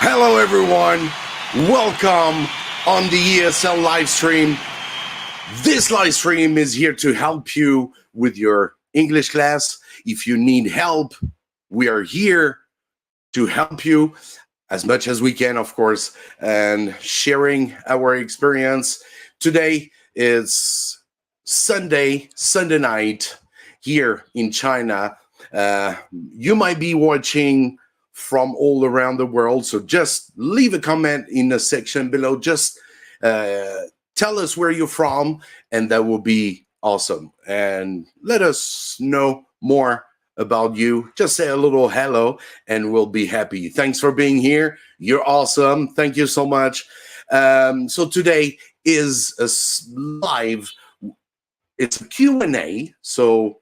Hello, everyone. Welcome on the ESL live stream. This live stream is here to help you with your English class. If you need help, we are here to help you as much as we can, of course, and sharing our experience. Today is Sunday night here in China. You might be watching from all around the world, so just leave a comment in the section below. Just tell us where you're from, and that will be awesome. And let us know more about you. Just say a little hello, and we'll be happy. Thanks for being here. You're awesome. Thank you so much. So today is a live. It's a Q&A. So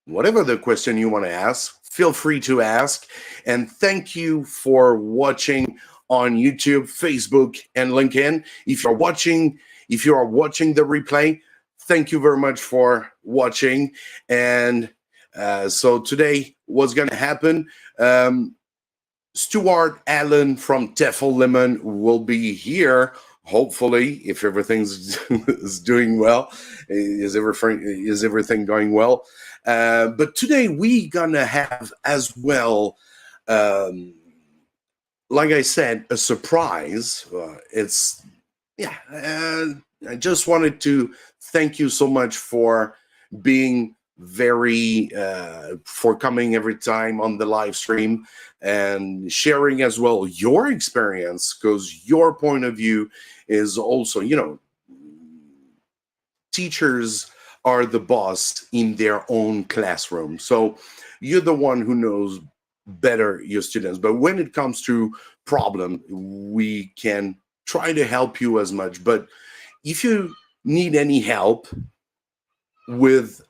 whatever the question you want to ask, feel free to ask. And thank you for watching on YouTube, Facebook, and LinkedIn. If you are watching the replay, thank you very much for watching. And so today, what's going to happen? Stuart Allen from Tefl Lemon will be here. Hopefully, if everything's is doing well, is everything going well? But today we gonna have as well, like I said, a surprise. I just wanted to thank you so much for being for coming every time on the live stream and sharing as well your experience, because your point of view is also, teachers are the boss in their own classroom. So you're the one who knows better your students. But when it comes to problem, we can try to help you as much. But if you need any help with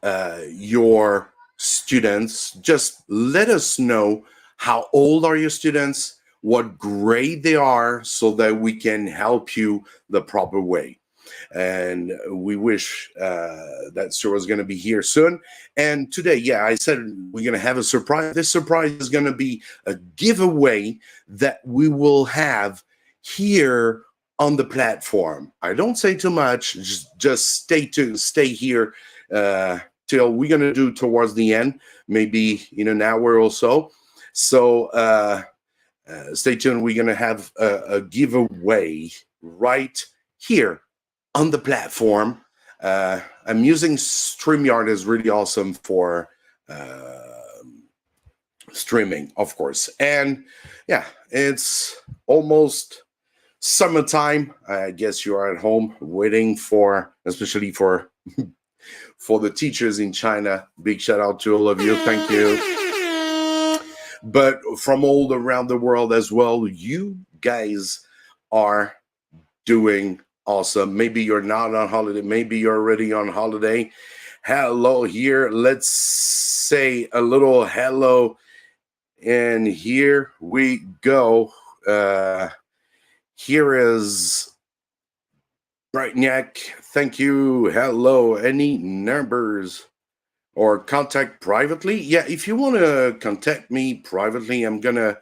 your students, just let us know how old are your students, what grade they are, so that we can help you the proper way. And we wish that Stuart is going to be here soon. And today, I said we're going to have a surprise. This surprise is going to be a giveaway that we will have here on the platform. I don't say too much. Just stay tuned. Stay here till we're going to do towards the end, maybe in an hour or so. So stay tuned. We're going to have a giveaway right here on the platform. I'm using StreamYard. Is really awesome for streaming, of course. And it's almost summertime. I guess you are at home waiting for, especially for the teachers in China. Big shout out to all of you. Thank you. But from all around the world as well, you guys are doing awesome. Maybe you're not on holiday. Maybe you're already on holiday. Hello here. Let's say a little hello. And here we go. Here is Brightneck. Thank you. Hello. Any numbers or contact privately? Yeah, if you want to contact me privately, I'm going to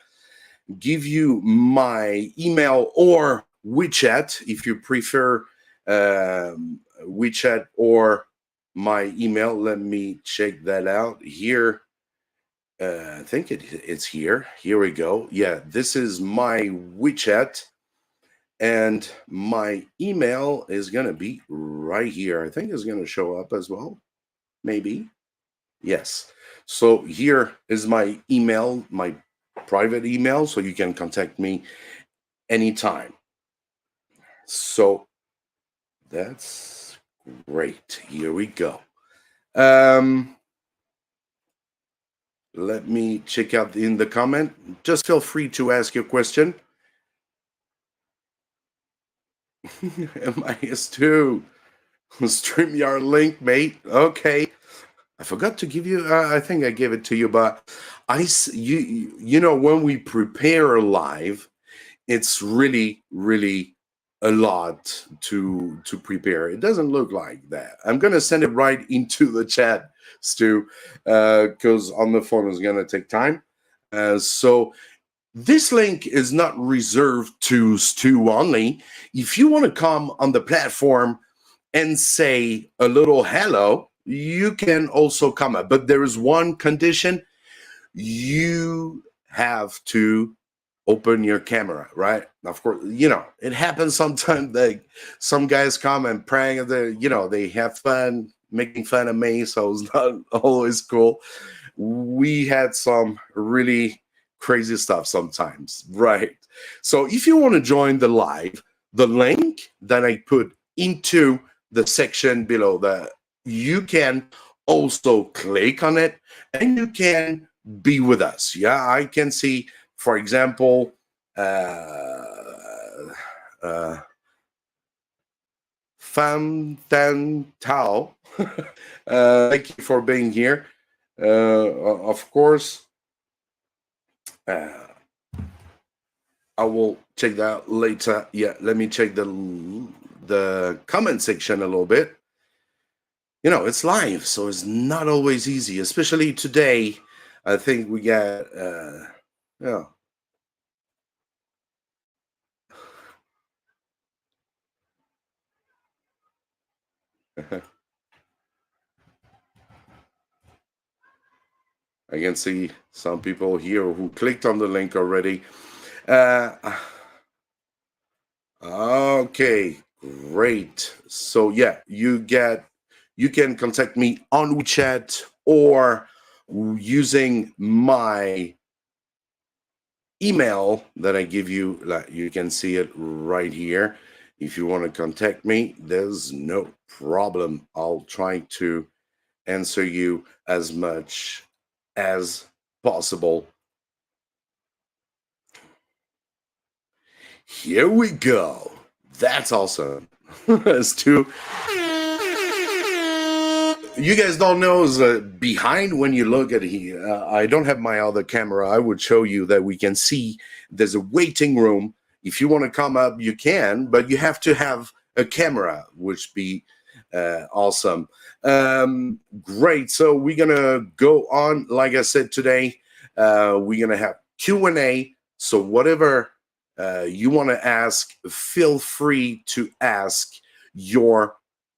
give you my email or WeChat if you prefer WeChat or my email. Let me check that out here. I think it's here. Here we go. Yeah, this is my WeChat. And my email is going to be right here. I think it's going to show up as well. Maybe. Yes. So here is my email, my private email, so you can contact me anytime. So that's great. Here we go. Let me check out in the comment. Just feel free to ask your question. MIS2 StreamYard link, mate. Okay, I forgot to give you. I think I gave it to you, but you know, when we prepare live, it's really a lot to prepare. It doesn't look like that. I'm gonna send it right into the chat, Stu, because on the phone is gonna take time. So This link is not reserved to Stu only. If you want to come on the platform and say a little hello, you can also come up. But there is one condition. You have to open your camera, right? Of course, it happens sometimes that some guys come and praying at they have fun making fun of me, so it's not always cool. We had some really crazy stuff sometimes, right? So if you want to join the live, the link that I put into the section below that, you can also click on it and you can be with us. Yeah, I can see, for example, Fan Tan Tao. Thank you for being here. Of course, I will check that later. Yeah, let me check the comment section a little bit. It's live, so it's not always easy, especially today. I think we got, I can see some people here who clicked on the link already. Okay, great. So yeah, you can contact me on WeChat or using my email that I give you. Like, you can see it right here. If you want to contact me, there's no problem. I'll try to answer you as much as possible. Here we go. That's awesome. Stu, you guys don't know is behind when you look at here. I don't have my other camera. I would show you that we can see there's a waiting room. If you want to come up, you can, but you have to have a camera, which be awesome. Great. So we're gonna go on. Like I said today, we're gonna have Q&A. So whatever you want to ask, feel free to ask your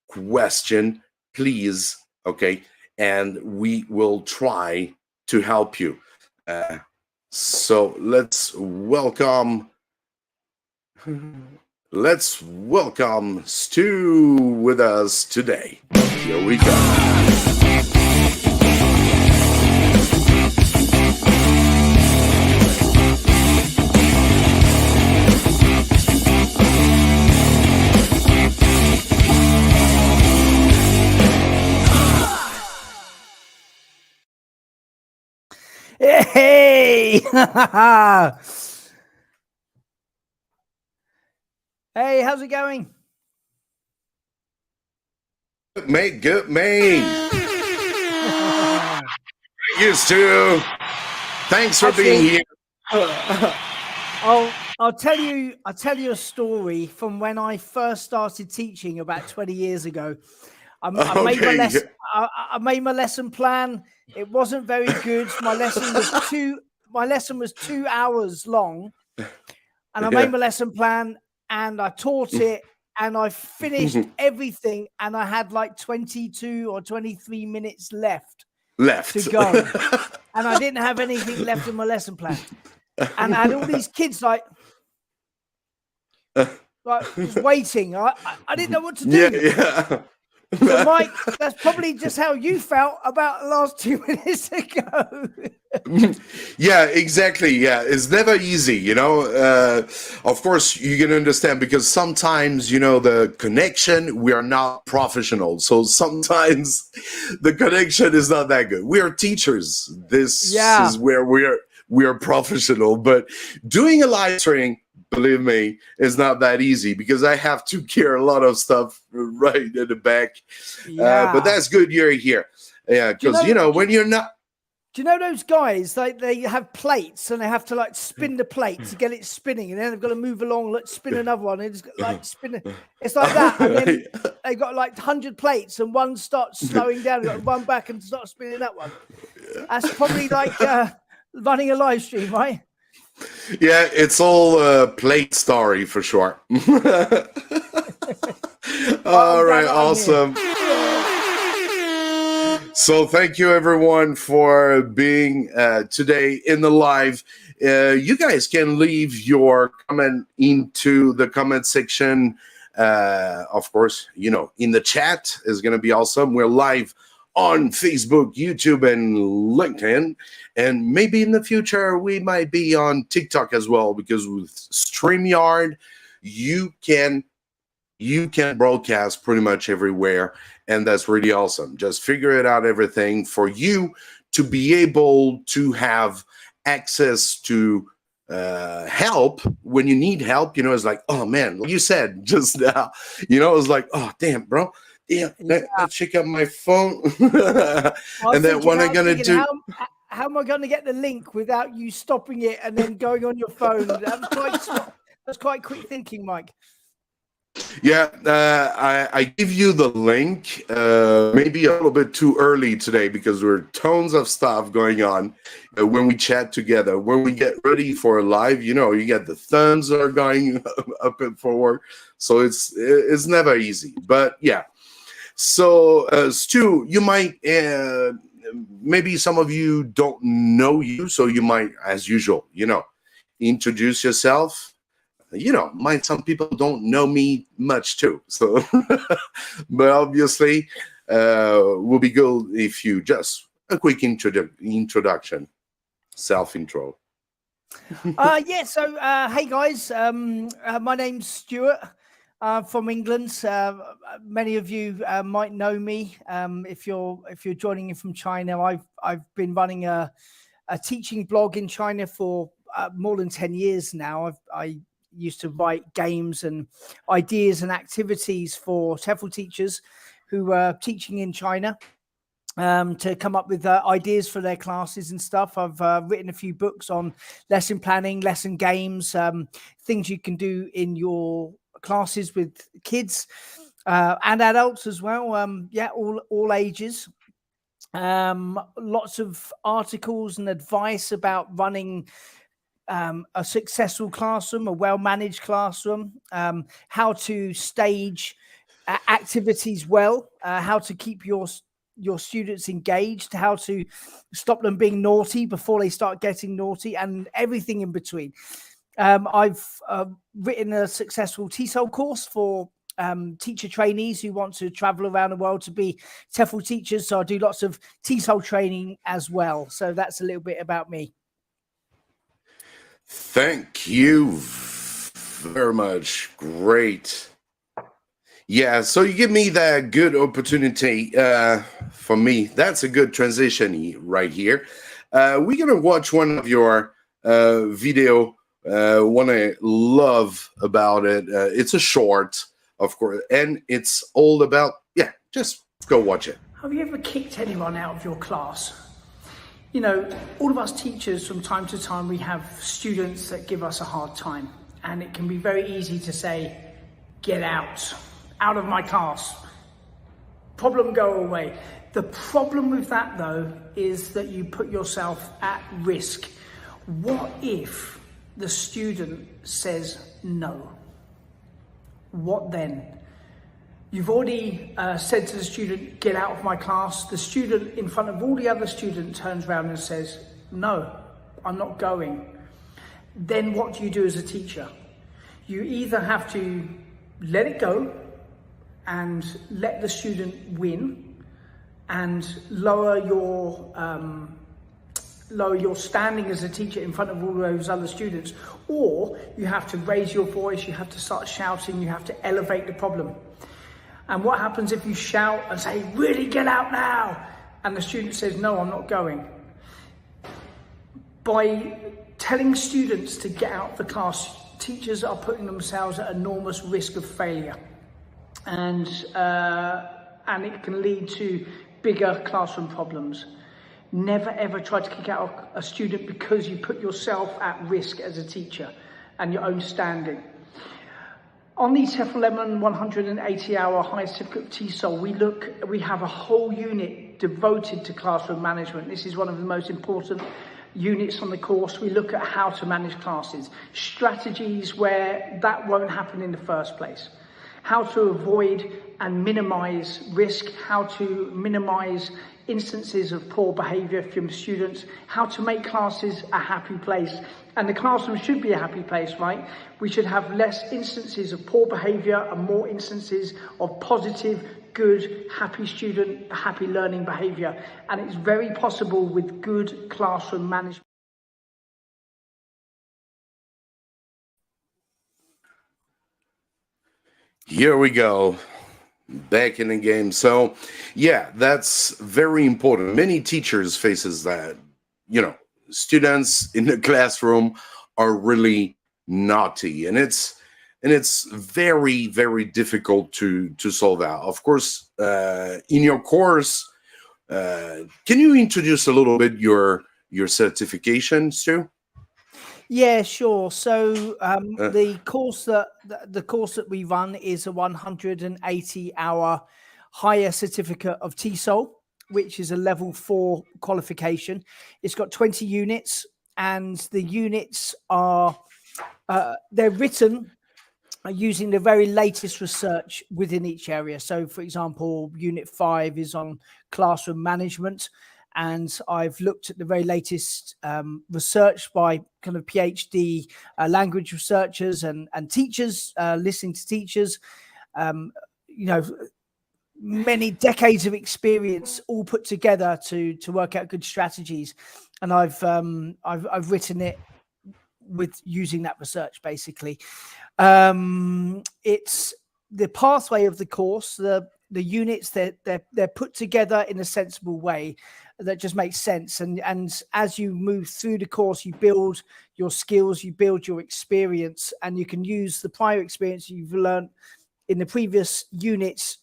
question, please. Okay, and we will try to help you. So let's welcome Stu with us today. Here we go. Hey! Hey, how's it going? Good mate. Used to. Thanks for being here. I'll tell you a story from when I first started teaching about 20 years ago. I made my lesson plan. It wasn't very good. My lesson was 2 hours long, and I made my lesson plan and I taught it and I finished everything, and I had like 22 or 23 minutes left to go, and I didn't have anything left in my lesson plan, and I had all these kids like just waiting. I didn't know what to do. Yeah. So, Mike, that's probably just how you felt about the last 2 minutes ago. Yeah, exactly. Yeah, it's never easy, Of course, you can understand, because sometimes, the connection, we are not professional. So sometimes the connection is not that good. We are teachers. This is where we are professional. But doing a live stream, believe me, it's not that easy, because I have to carry a lot of stuff right in the back. But that's good you're here. Yeah, because, when you're not... Do you know those guys, they have plates and they have to like spin the plate to get it spinning, and then they've got to move along, let's spin another one. And it's like spin. It's like that. And then they got like 100 plates and one starts slowing down, got one back and start spinning that one. That's probably like running a live stream, right? Yeah, it's all a plate story for sure. Well, I'm All glad right, that I'm here. awesome. So thank you everyone for being today in the live. You guys can leave your comment into the comment section. Of course, you know, in the chat is going to be awesome. We're live on Facebook, YouTube, and LinkedIn. And maybe in the future, we might be on TikTok as well, because with StreamYard, you can broadcast pretty much everywhere, and that's really awesome. Just figure it out, everything for you to be able to have access to help when you need help. You know, it's like, oh man, like you said just now, you know, it's like, oh damn, bro, yeah, let's check out my phone. And then what I'm gonna do, how am I going to get the link without you stopping it and then going on your phone? That's quite quick thinking, Mike. yeah, I give you the link maybe a little bit too early today, because there are tons of stuff going on when we chat together. When we get ready for a live, you know, you get the thumbs are going up and forward, so it's never easy. But yeah, so Stu, you might maybe some of you don't know you, so you might, as usual, you know, introduce yourself. You know, some people don't know me much too. So, but obviously, will be good if you just a quick introduction, self-intro. Yeah. So, hey guys, my name's Stuart. From England. Many of you might know me. If you're joining in from China, I've been running a teaching blog in China for more than 10 years now. I used to write games and ideas and activities for Tefl teachers who were teaching in China, to come up with ideas for their classes and stuff. I've written a few books on lesson planning, lesson games, things you can do in your classes with kids and adults as well. Yeah, all ages. Lots of articles and advice about running a successful classroom, a well-managed classroom, how to stage activities well, how to keep your students engaged, how to stop them being naughty before they start getting naughty, and everything in between. I've written a successful TESOL course for teacher trainees who want to travel around the world to be Tefl teachers. So I do lots of TESOL training as well. So that's a little bit about me. Thank you very much. Great. Yeah, so you give me that good opportunity for me. That's a good transition right here. We're going to watch one of your video. One I love about it. It's a short, of course, and it's all about, yeah, just go watch it. Have you ever kicked anyone out of your class? You know, all of us teachers from time to time, we have students that give us a hard time, and it can be very easy to say, get out of my class, problem, go away. The problem with that though, is that you put yourself at risk. What if the student says no? What then? You've already said to the student, get out of my class. The student in front of all the other students turns around and says, no, I'm not going. Then what do you do as a teacher? You either have to let it go and let the student win and lower your standing as a teacher in front of all those other students, or you have to raise your voice, you have to start shouting, you have to elevate the problem. And what happens if you shout and say, really get out now? And the student says, no, I'm not going. By telling students to get out of the class, teachers are putting themselves at enormous risk of failure. And it can lead to bigger classroom problems. Never ever try to kick out a student because you put yourself at risk as a teacher and your own standing. On the Tefl Lemon 180-hour high certificate TESOL, we have a whole unit devoted to classroom management. This is one of the most important units on the course, we look at how to manage classes, strategies where that won't happen in the first place, how to avoid and minimize risk, how to minimize instances of poor behavior from students, how to make classes a happy place. And the classroom should be a happy place, right? We should have less instances of poor behavior and more instances of positive, good, happy student, happy learning behavior. And it's very possible with good classroom management. Here we go. Back in the game. So yeah, that's very important. Many teachers faces that, students in the classroom are really naughty, and it's very, very difficult to solve that. Of course, in your course, can you introduce a little bit your certification, Stu? Yeah, sure. So the course that we run is a 180-hour higher certificate of TESOL, which is a level 4 qualification. It's got 20 units, and the units are they're written using the very latest research within each area. So, for example, Unit 5 is on classroom management. And I've looked at the very latest research by kind of PhD language researchers and teachers, listening to teachers, many decades of experience all put together to work out good strategies. And I've written it with using that research, basically. It's the pathway of the course, the units, they're put together in a sensible way that just makes sense. And as you move through the course, you build your skills, you build your experience, and you can use the prior experience you've learned in the previous units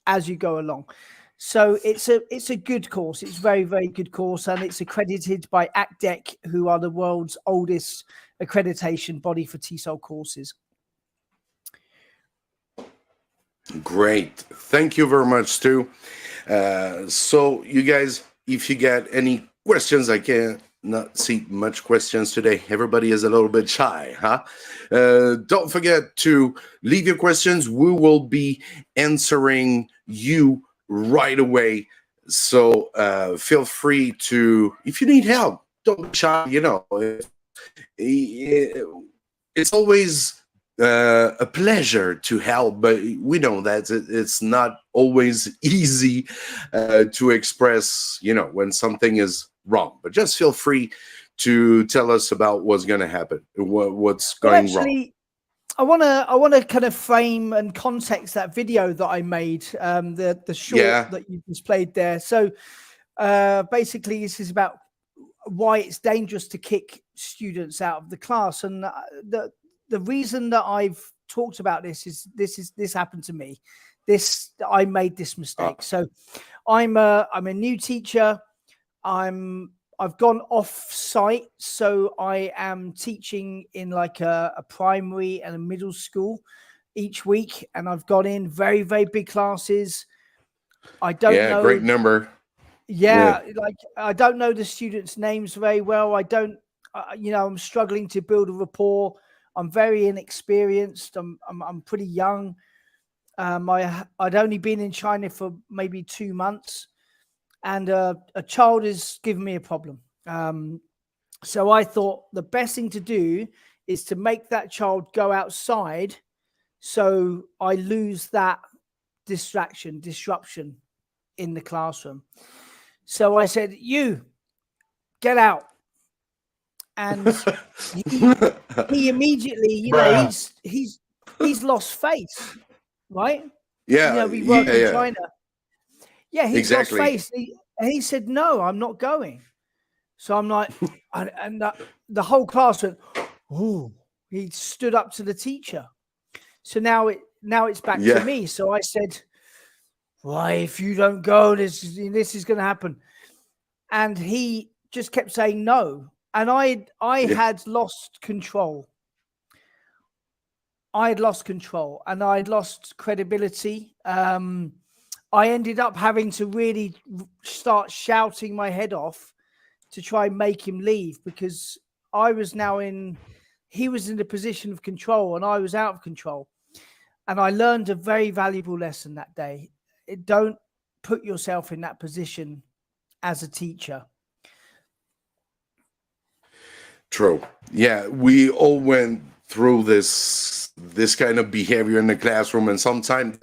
as you go along. So it's a good course. It's very, very good course, and it's accredited by ACDEC, who are the world's oldest accreditation body for TESOL courses. Great. Thank you very much, Stu. So you guys, if you get any questions, I cannot see much questions today. Everybody is a little bit shy, huh? Don't forget to leave your questions. We will be answering you right away. So feel free to, if you need help, don't be shy. It's always a pleasure to help, but we know that it's not always easy to express, when something is wrong. But just feel free to tell us about what's going to happen, what's going wrong. I want to kind of frame and context that video that I made, the short that you just played there. So basically, this is about why it's dangerous to kick students out of the class, and the reason that I've talked about this is this happened to me. I made this mistake. So I'm a new teacher. I've gone off site. So I am teaching in like a primary and a middle school each week. And I've gone in very, very big classes. I don't know. Great number. Yeah. Like I don't know the students' names very well. I don't, I'm struggling to build a rapport. I'm very inexperienced. I'm pretty young. I'd only been in China for maybe 2 months, and a child is giving me a problem. So I thought the best thing to do is to make that child go outside, so I lose that disruption in the classroom. So I said, "You get out." And he immediately, he's lost face, right? Yeah, we work in China. Yeah, he's exactly. lost face. And he said, "No, I'm not going." So I'm like, and the whole class went, "Oh!" He stood up to the teacher. So now it's back to me. So I said, "Why, if you don't go, this is going to happen." And he just kept saying no. And I had lost control. I had lost control, and I had lost credibility. I ended up having to really start shouting my head off to try and make him leave, because I was now he was in the position of control and I was out of control. And I learned a very valuable lesson that day. Don't put yourself in that position as a teacher. True. Yeah, we all went through this kind of behavior in the classroom, and sometimes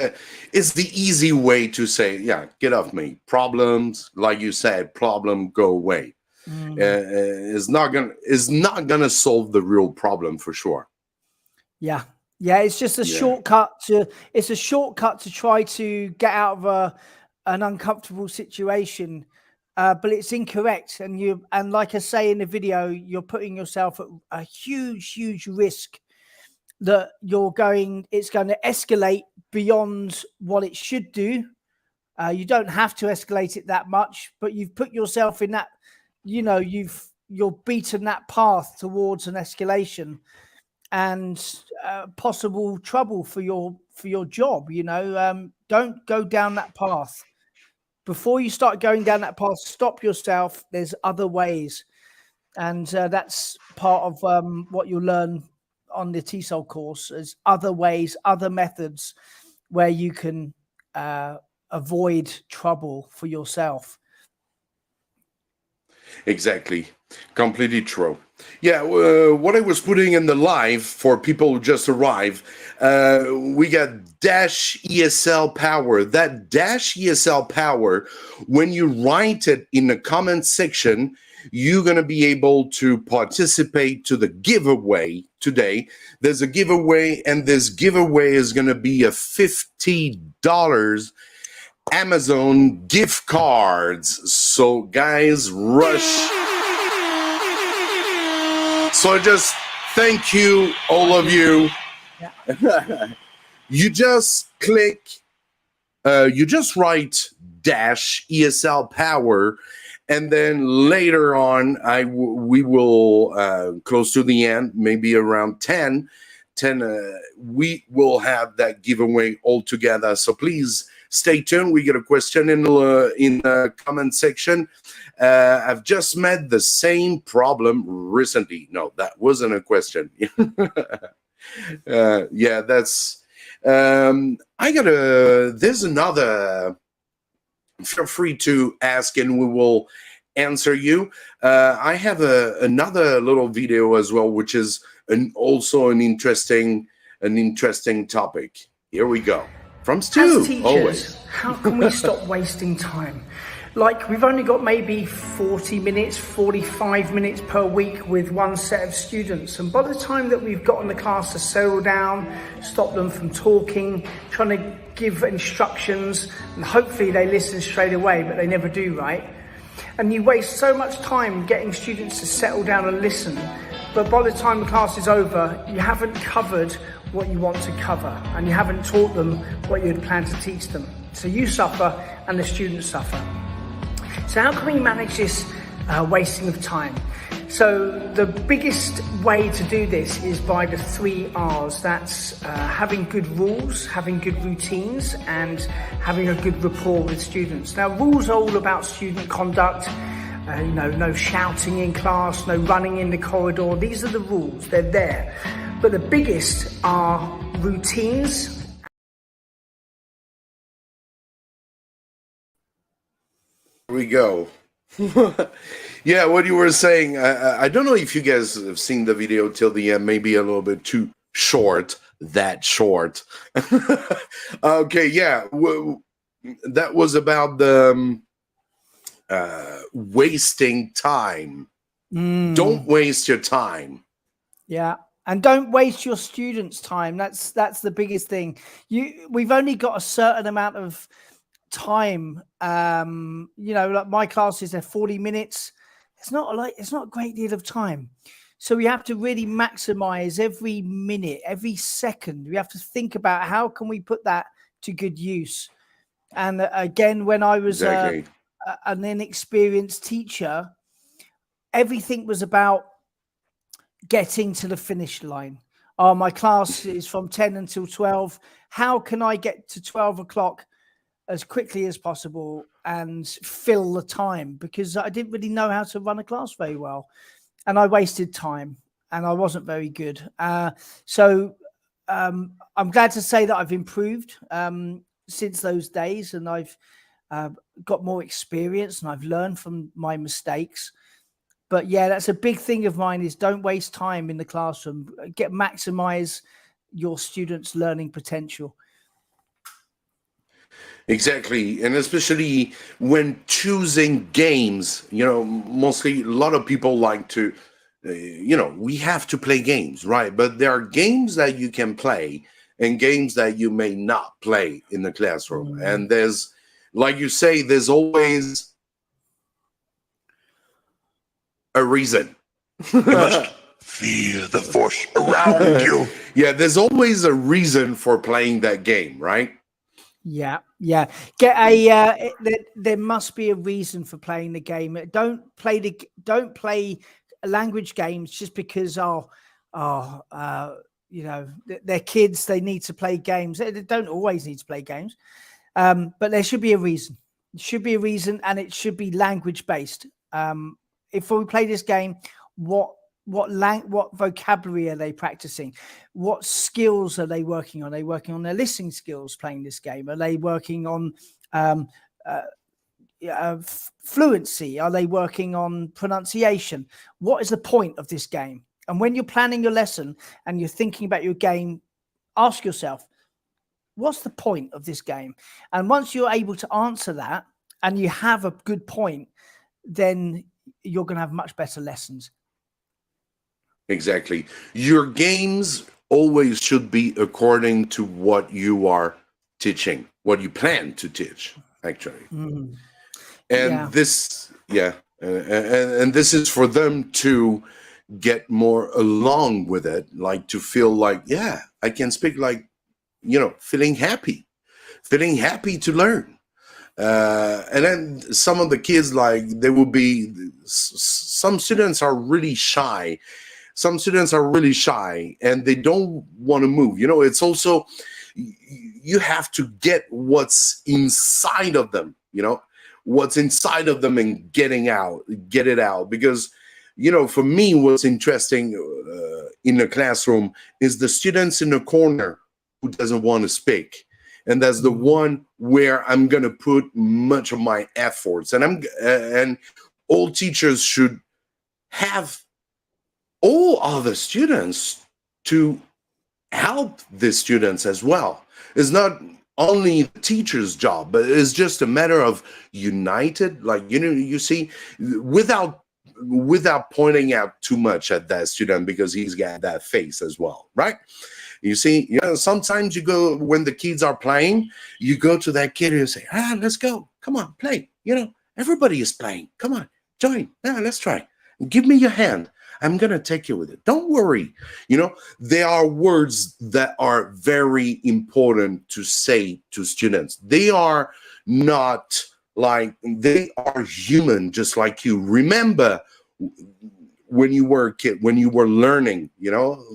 it's the easy way to say, yeah, get off me. Problems, like you said, problem, go away. It's not gonna solve the real problem for sure. Yeah. It's just a shortcut to try to get out of an uncomfortable situation. But it's incorrect, and like I say in the video, you're putting yourself at a huge risk that it's going to escalate beyond what it should do. You don't have to escalate it that much, but you've put yourself in that, you're beaten that path towards an escalation and possible trouble for your job. Don't go down that path. Before you start going down that path, stop yourself. There's other ways. And that's part of what you'll learn on the TESOL course, is other ways, other methods where you can avoid trouble for yourself. Exactly. Completely true. Yeah, what I was putting in the live for people who just arrived, we got dash ESL power. That dash ESL power, when you write it in the comment section, you're going to be able to participate to the giveaway today. There's a giveaway, and this giveaway is going to be a $50 Amazon gift cards. So guys, rush. So just thank you, all of you. Yeah. You just click, you just write dash ESL power, and then later on, we will, close to the end, maybe around 10, we will have that giveaway all together. So please stay tuned. We get a question in the comment section. I've just met the same problem recently. No, that wasn't a question. Yeah, that's, there's another, feel free to ask and we will answer you. I have another little video as well, which is also an interesting topic. Here we go. From Stu. As teachers, always. How can we stop wasting time? Like, we've only got maybe 40 minutes, 45 minutes per week with one set of students. And by the time that we've gotten the class to settle down, stop them from talking, trying to give instructions, and hopefully they listen straight away, but they never do, right? And you waste so much time getting students to settle down and listen. But by the time the class is over, you haven't covered what you want to cover, and you haven't taught them what you had planned to teach them. So you suffer and the students suffer. So how can we manage this wasting of time? So the biggest way to do this is by the 3 R's. That's having good rules, having good routines, and having a good rapport with students. Now, rules are all about student conduct. No shouting in class, no running in the corridor. These are the rules, they're there. But the biggest are routines. Here we go. Yeah, what you were saying, I don't know if you guys have seen the video till the end, maybe a little bit too short, that short. Okay, yeah, that was about the wasting time. Don't waste your time. Yeah. And don't waste your students' time. That's the biggest thing. We've only got a certain amount of time. Like my classes are 40 minutes. It's not a great deal of time. So we have to really maximize every minute, every second. We have to think about how can we put that to good use. And again, when I was an inexperienced teacher, everything was about getting to the finish line. Oh, my class is from 10 until 12. How can I get to 12 o'clock as quickly as possible and fill the time, because I didn't really know how to run a class very well, and I wasted time and I wasn't very good. So I'm glad to say that I've improved since those days, and I've got more experience and I've learned from my mistakes. But yeah, that's a big thing of mine, is don't waste time in the classroom. Maximize your students' learning potential. Exactly. And especially when choosing games, mostly a lot of people like to, we have to play games, right? But there are games that you can play and games that you may not play in the classroom. And there's, like you say, there's always a reason. You must feel the force around you. Yeah, there's always a reason for playing that game, right? Yeah. Get a. There must be a reason for playing the game. Don't play language games just because they're kids. They need to play games. They don't always need to play games, but there should be a reason. It should be a reason, and it should be language based. If we play this game, what vocabulary are they practicing? What skills are they working on? Are they working on their listening skills playing this game? Are they working on fluency? Are they working on pronunciation? What is the point of this game? And when you're planning your lesson and you're thinking about your game, ask yourself, what's the point of this game? And once you're able to answer that and you have a good point, then you're going to have much better lessons. Exactly. Your games always should be according to what you are teaching, what you plan to teach, actually. And this is for them to get more along with it, like to feel like, yeah, I can speak, like, feeling happy to learn. And then some of the kids, like, there will be some students are really shy. Some students are really shy and they don't want to move. It's also, you have to get what's inside of them, what's inside of them and get it out. Because, for me, what's interesting in the classroom is the students in the corner who doesn't want to speak. And that's the one where I'm going to put much of my efforts. And all teachers should have all other students to help the students as well. It's not only the teacher's job, but it's just a matter of united, like, you see, without pointing out too much at that student, because he's got that face as well, right? You see, sometimes you go, when the kids are playing, you go to that kid and you say, let's go, come on, play. Everybody is playing. Come on, join. Let's try. Give me your hand. I'm going to take you with it. Don't worry. There are words that are very important to say to students. They are not like, they are human, just like you. Remember when you were a kid, when you were learning,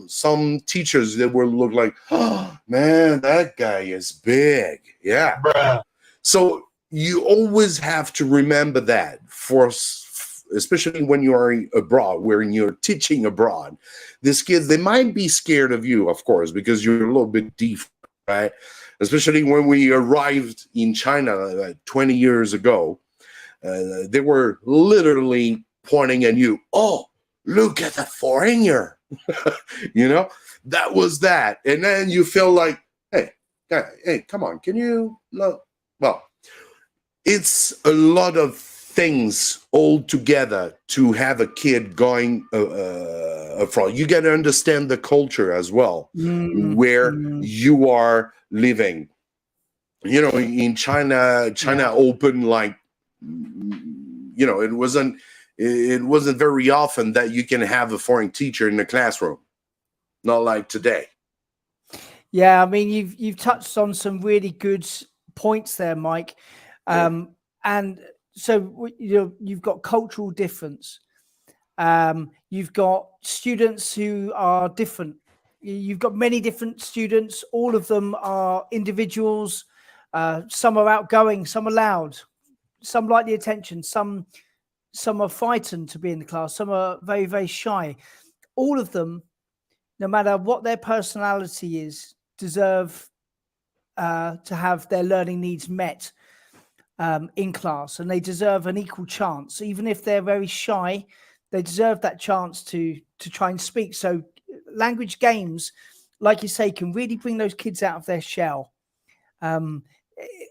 some teachers, they will look like, oh, man, that guy is big. Yeah. Bruh. So you always have to remember that, especially when you are abroad, when you're teaching abroad. These kids, they might be scared of you, of course, because you're a little bit different, right? Especially when we arrived in China 20 years ago, they were literally pointing at you. Oh, look at the foreigner. That was that. And then you feel like, hey, come on, can you? No. Well, it's a lot of things all together to have a kid going from. You got to understand the culture as well, where you are living. In China opened, like, it wasn't very often that you can have a foreign teacher in the classroom, not like today. Yeah, I mean, you've touched on some really good points there, Mike. And so you've got cultural difference. You've got students who are different. You've got many different students. All of them are individuals. Some are outgoing, some are loud, some like the attention, some are frightened to be in the class, some are very, very shy. All of them, no matter what their personality is, deserve to have their learning needs met in class, and they deserve an equal chance. Even if they're very shy, they deserve that chance to try and speak. So language games, like you say, can really bring those kids out of their shell.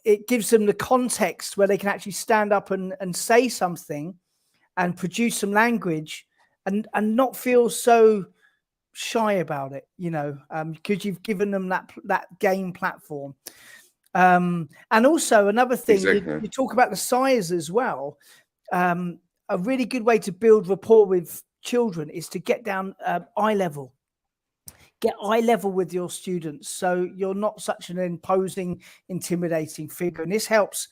It gives them the context where they can actually stand up and say something and produce some language and not feel so shy about it, because you've given them that game platform. And also another thing, Exactly. you talk about the size as well. A really good way to build rapport with children is to get down eye level. Get eye level with your students, so you're not such an imposing, intimidating figure. And this helps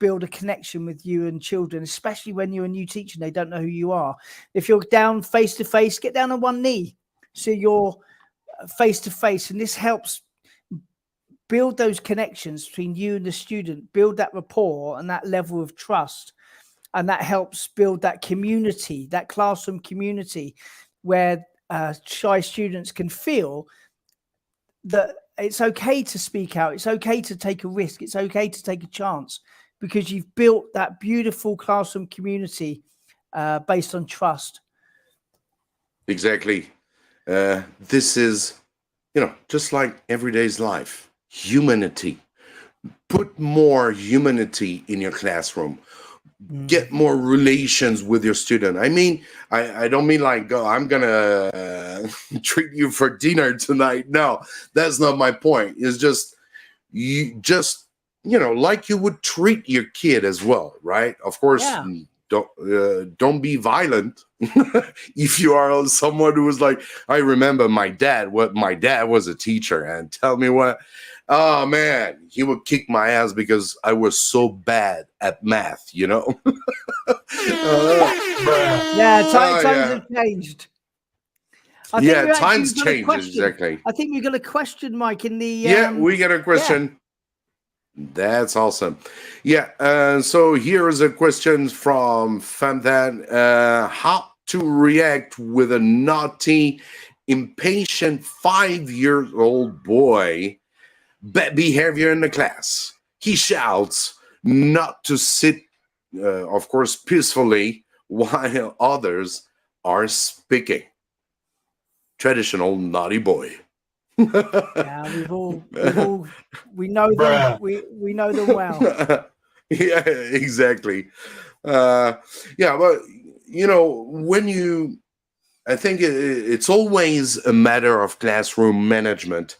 build a connection with you and children, especially when you're a new teacher and they don't know who you are. If you're down face to face, get down on one knee so you're face to face, and this helps build those connections between you and the student, build that rapport and that level of trust. And that helps build that community, that classroom community, where shy students can feel that it's okay to speak out. It's okay to take a risk. It's okay to take a chance, because you've built that beautiful classroom community based on trust. Exactly. This is, just like everyday's life, humanity. Put more humanity in your classroom. Get more relations with your student. I mean, I don't mean like, I'm gonna treat you for dinner tonight. No, that's not my point. It's just like you would treat your kid as well, right? Of course, Yeah. Don't be violent. If you are someone who was like, I remember my dad was a teacher, and tell me what. Oh man, he would kick my ass because I was so bad at math, Yeah, times have changed. Times changed, exactly. I think we got a question, Mike, in the... we got a question. Yeah. That's awesome. Yeah, so here is a question from Fantan. How to react with a naughty, impatient 5-year-old boy? Bad behavior in the class. He shouts not to sit, of course, peacefully while others are speaking. Traditional naughty boy. Yeah, we know them. We know them well. Yeah, exactly. But I think it's always a matter of classroom management.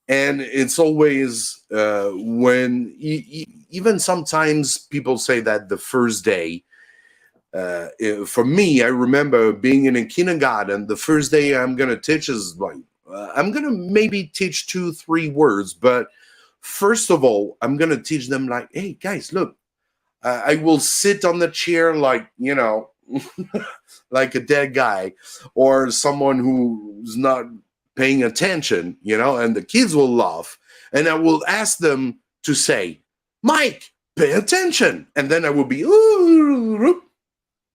And it's always when even sometimes people say that the first day, for me, I remember being in a kindergarten, the first day I'm going to teach is like, I'm going to maybe teach 2-3 words. But first of all, I'm going to teach them like, hey, guys, look, I will sit on the chair like, like a dead guy or someone who's not paying attention, and the kids will laugh, and I will ask them to say, Mike, pay attention. And then I will be, ooh,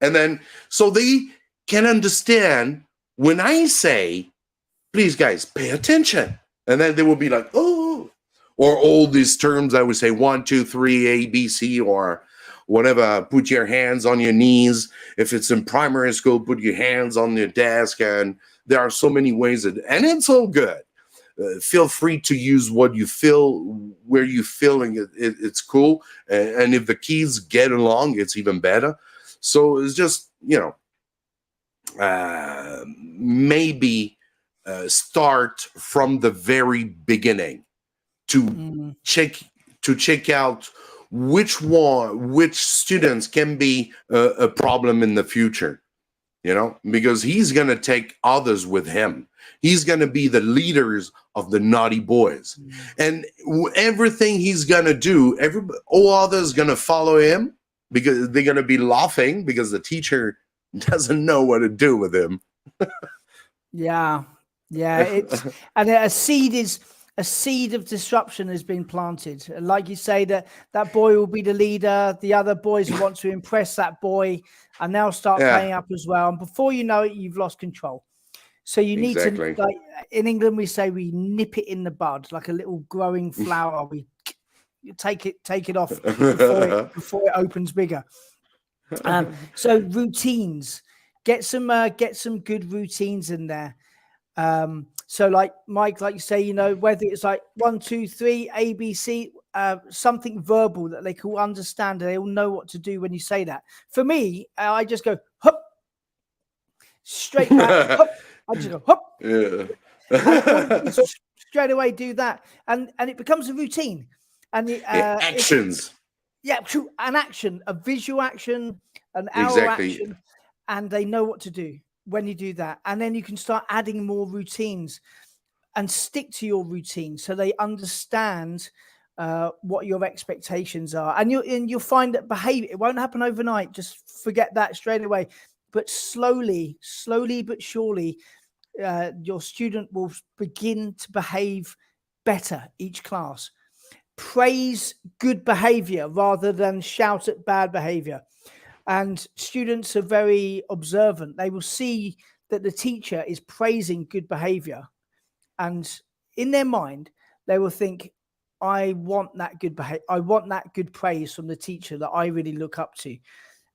and then so they can understand when I say, please guys, pay attention. And then they will be like, oh, or all these terms I would say 1, 2, 3, A, B, C, or whatever. Put your hands on your knees. If it's in primary school, put your hands on your desk. And there are so many ways, and it's all good. Feel free to use what you feel, where you feel, and it's cool. And if the kids get along, it's even better. So it's just, maybe start from the very beginning to check out which students can be a problem in the future. Because he's going to take others with him. He's going to be the leaders of the naughty boys. And everything he's going to do, all others going to follow him because they're going to be laughing because the teacher doesn't know what to do with him. Yeah. And a seed is a seed of disruption has been planted. And like you say, that boy will be the leader. The other boys who want to impress that boy and they'll start playing up as well. And before you know it, you've lost control. So you need to, like in England, we say we nip it in the bud, like a little growing flower. We take it off before it opens bigger. So routines, get some good routines in there. So like Mike, like you say, you know, whether it's like 1, 2, 3, ABC, something verbal that they can all understand and they all know what to do when you say that. For me, I just go hop, straight back, hop. I just go hop. And straight away do that, and it becomes a routine. And the actions. True, an action, a visual action, an hour action, and they know what to do when you do that. And then you can start adding more routines and stick to your routine so they understand what your expectations are. And you'll find that behavior, it won't happen overnight. Just forget that straight away. But slowly but surely, your student will begin to behave better each class. Praise good behavior rather than shout at bad behavior. And students are very observant. They will see that the teacher is praising good behavior. And in their mind, they will think, I want that good behavior. I want that good praise from the teacher that I really look up to.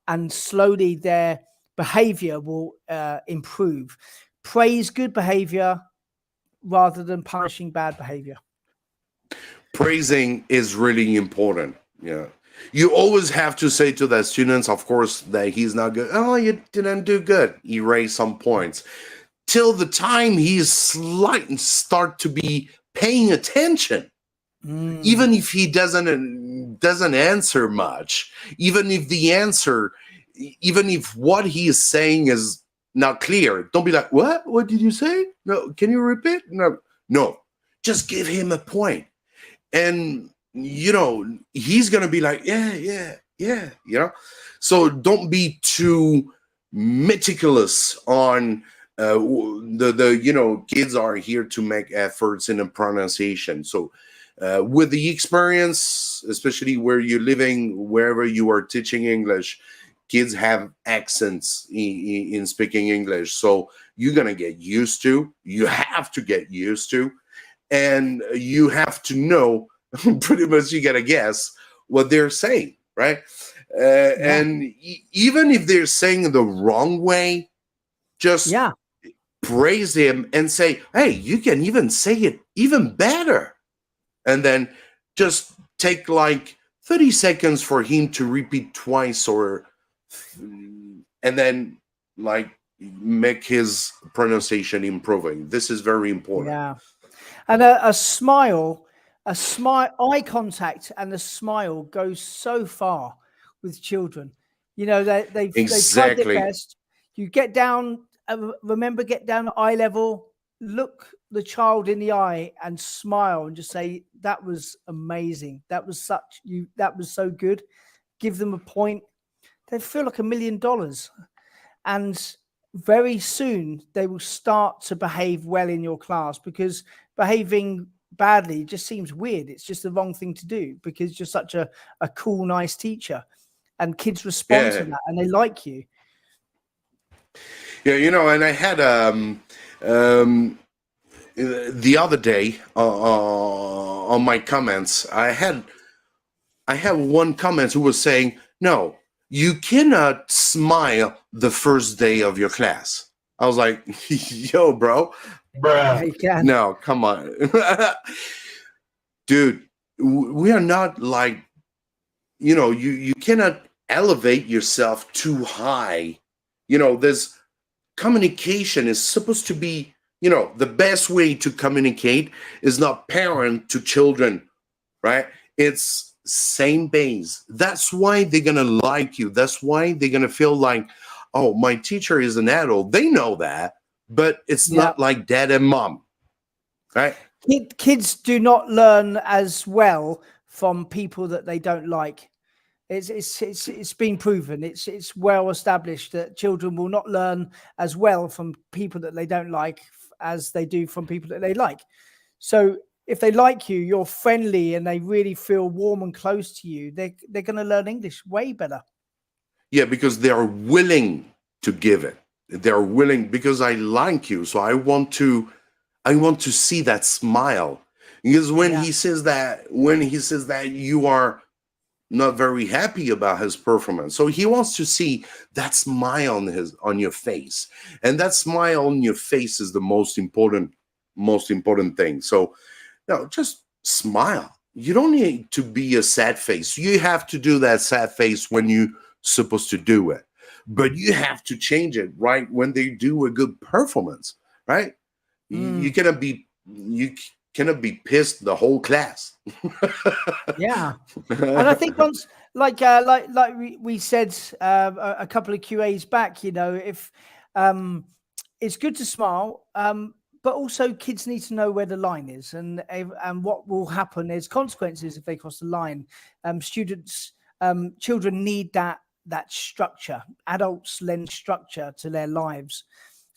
And slowly their behavior will improve. Praise good behavior rather than punishing bad behavior. Praising is really important. Yeah. You always have to say to the students, of course, that he's not good. Oh, you didn't do good. Erase some points. Till the time he's start to be paying attention. Even if he doesn't answer much, even if what he is saying is not clear, don't be like, what did you say? No, can you repeat? No, just give him a point. And, you know, he's going to be like, yeah, you know. So don't be too meticulous on the you know, kids are here to make efforts in the pronunciation. So with the experience, especially where you're living, wherever you are teaching English, kids have accents in speaking English. So you're going to get used to, you have to get used to, and you have to know, pretty much you got to guess what they're saying, right? And even if they're saying the wrong way, just praise him and say, hey, you can even say it even better. And then just take like 30 seconds for him to repeat twice, and then like make his pronunciation improving. This is very important. Yeah. And a smile, eye contact and a smile goes so far with children. You know, they've tried their best. You get down, remember, get down at eye level, look the child in the eye and smile and just say, that was amazing. That was so good. Give them a point. They feel like $1 million. And very soon they will start to behave well in your class, because behaving badly just seems weird. It's just the wrong thing to do because you're such a cool, nice teacher, and kids respond to that and they like you. Yeah, you know, and I had the other day on my comments, I had one comment who was saying, no, you cannot smile the first day of your class. I was like, yo, bro. Bruh. No, come on. Dude, we are not like, you know, you cannot elevate yourself too high. You know, there's communication is supposed to be, you know, the best way to communicate is not parent to children, right? It's same base. That's why they're going to like you. That's why they're going to feel like, oh, my teacher is an adult. They know that, but it's not like dad and mom, right? Kids do not learn as well from people that they don't like. It's been proven. It's well established that children will not learn as well from people that they don't like as they do from people that they like. So if they like you, you're friendly, and they really feel warm and close to you, they're going to learn English way better. Yeah, because they are willing to give it. They're willing because I like you, so I want to see that smile. Because when he says that, you are not very happy about his performance, so he wants to see that smile on your face, and that smile on your face is the most important thing. So, just smile. You don't need to be a sad face. You have to do that sad face when you're supposed to do it, but you have to change it right when they do a good performance, right? You cannot be pissed the whole class. Yeah, and I think once, like we said a couple of QAs back, if it's good to smile, but also kids need to know where the line is, and what will happen is consequences if they cross the line. Children need that structure. Adults lend structure to their lives,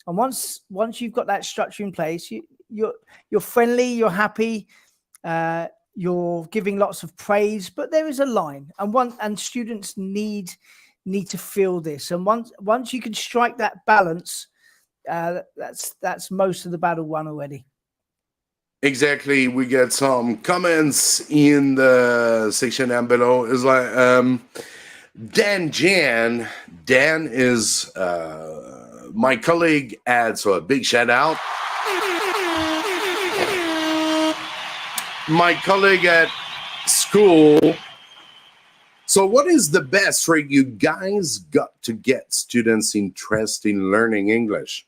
and once you've got that structure in place, you're friendly, you're happy, you're giving lots of praise, but there is a line, and students need to feel this. And once you can strike that balance, that's most of the battle won already. Exactly. We get some comments in the section down below. It's like Dan is my colleague at, so a big shout out. My colleague at school. So what is the best trick you guys got to get students interested in learning English?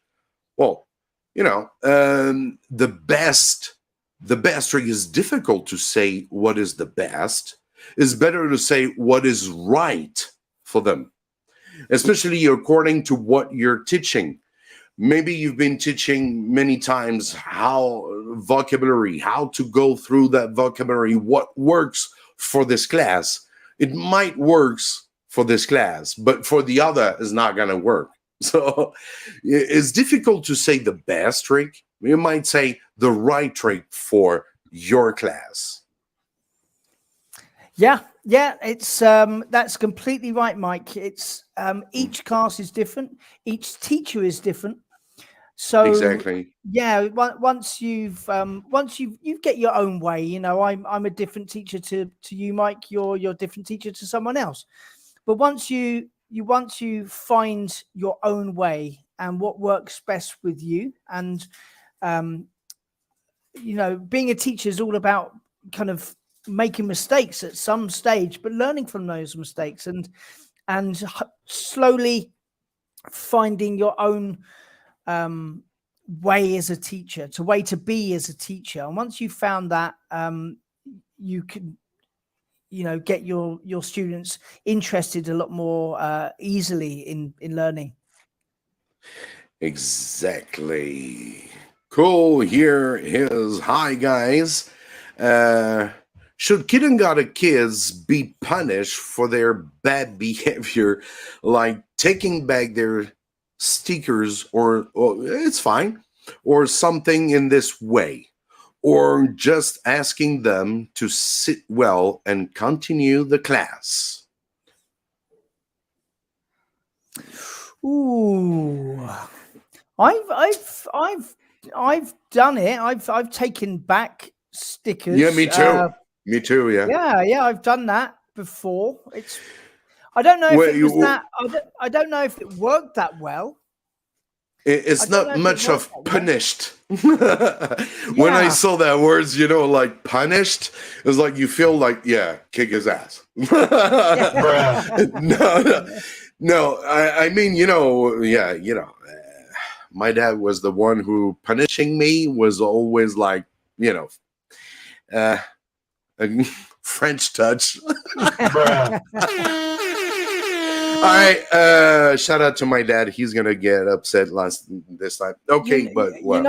Well, the best trick is difficult to say what is the best. It's better to say what is right for them, especially according to what you're teaching. Maybe you've been teaching many times how to go through that vocabulary, what works for this class. It might works for this class, but for the other is not going to work. So it's difficult to say the best trick. You might say the right trick for your class. Yeah, it's that's completely right, Mike. It's each class is different, each teacher is different. So exactly, yeah. Once you get your own way. I'm a different teacher to you, Mike. You're a different teacher to someone else. But once you find your own way and what works best with you, and being a teacher is all about kind of making mistakes at some stage, but learning from those mistakes and slowly finding your own way as a teacher, way to be as a teacher. And once you've found that, you can get your students interested a lot more easily in learning. Exactly. Cool. Here is hi guys. Should kindergarten kids be punished for their bad behavior, like taking back their stickers, or it's fine, or something in this way, or just asking them to sit well and continue the class? Ooh, I've done it. I've taken back stickers. Yeah, me too. Me too. Yeah. Yeah. I've done that before. I don't know if it was that. I don't know if it worked that well. It's not much of punished. When I saw that words, like punished, it's like you feel like, kick his ass. No. I mean, my dad was the one who punishing me was always like, a French touch. All right, shout out to my dad. He's gonna get upset this time. Okay, but what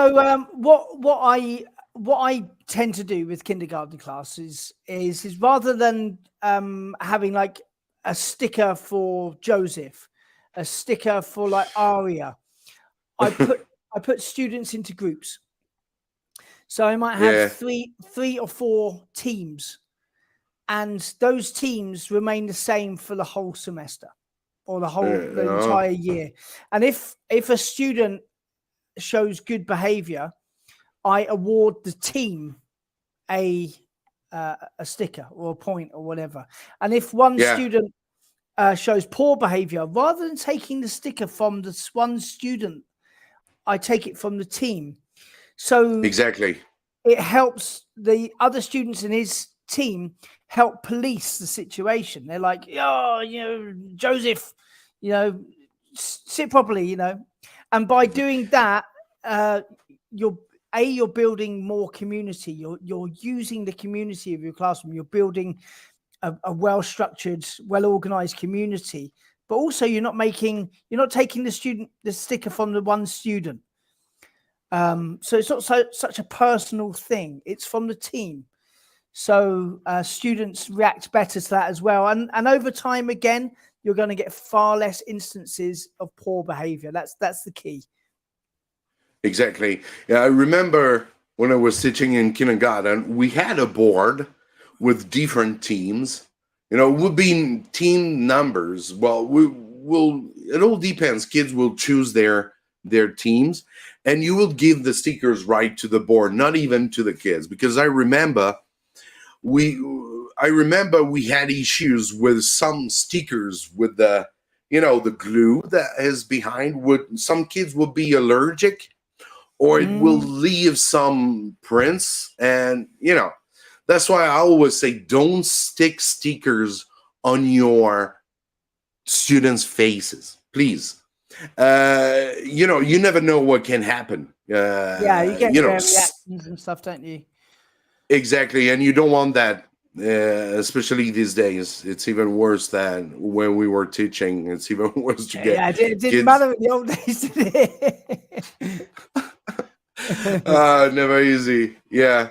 I tend to do with kindergarten classes is rather than having like a sticker for Joseph, a sticker for like Aria, I put students into groups. So I might have three or four teams, and those teams remain the same for the whole semester or the entire year. And if a student shows good behavior, I award the team a sticker or a point or whatever. And if one student shows poor behavior, rather than taking the sticker from this one student, I take it from the team. So exactly, it helps the other students in his team help police the situation. They're like, oh, Joseph, sit properly, and by doing that, you're building more community. You're using the community of your classroom. You're building a well-structured, well-organized community. But also, you're not taking the sticker from the one student. So it's not such a personal thing. It's from the team. So students react better to that as well. And over time, again, you're going to get far less instances of poor behavior. That's the key. Exactly. Yeah, I remember when I was teaching in kindergarten, we had a board with different teams. It would be team numbers. Well, it all depends. Kids will choose their teams, and you will give the stickers right to the board, not even to the kids, because I remember we had issues with some stickers with the glue that is behind. Some kids would be allergic, or it will leave some prints, and that's why I always say don't stick stickers on your students' faces, please. You never know what can happen. You get reactions and stuff, don't you? Exactly, and you don't want that, especially these days. It's even worse than when we were teaching. It's even worse to get. Yeah, it didn't matter in the old days, did it? Never easy. Yeah.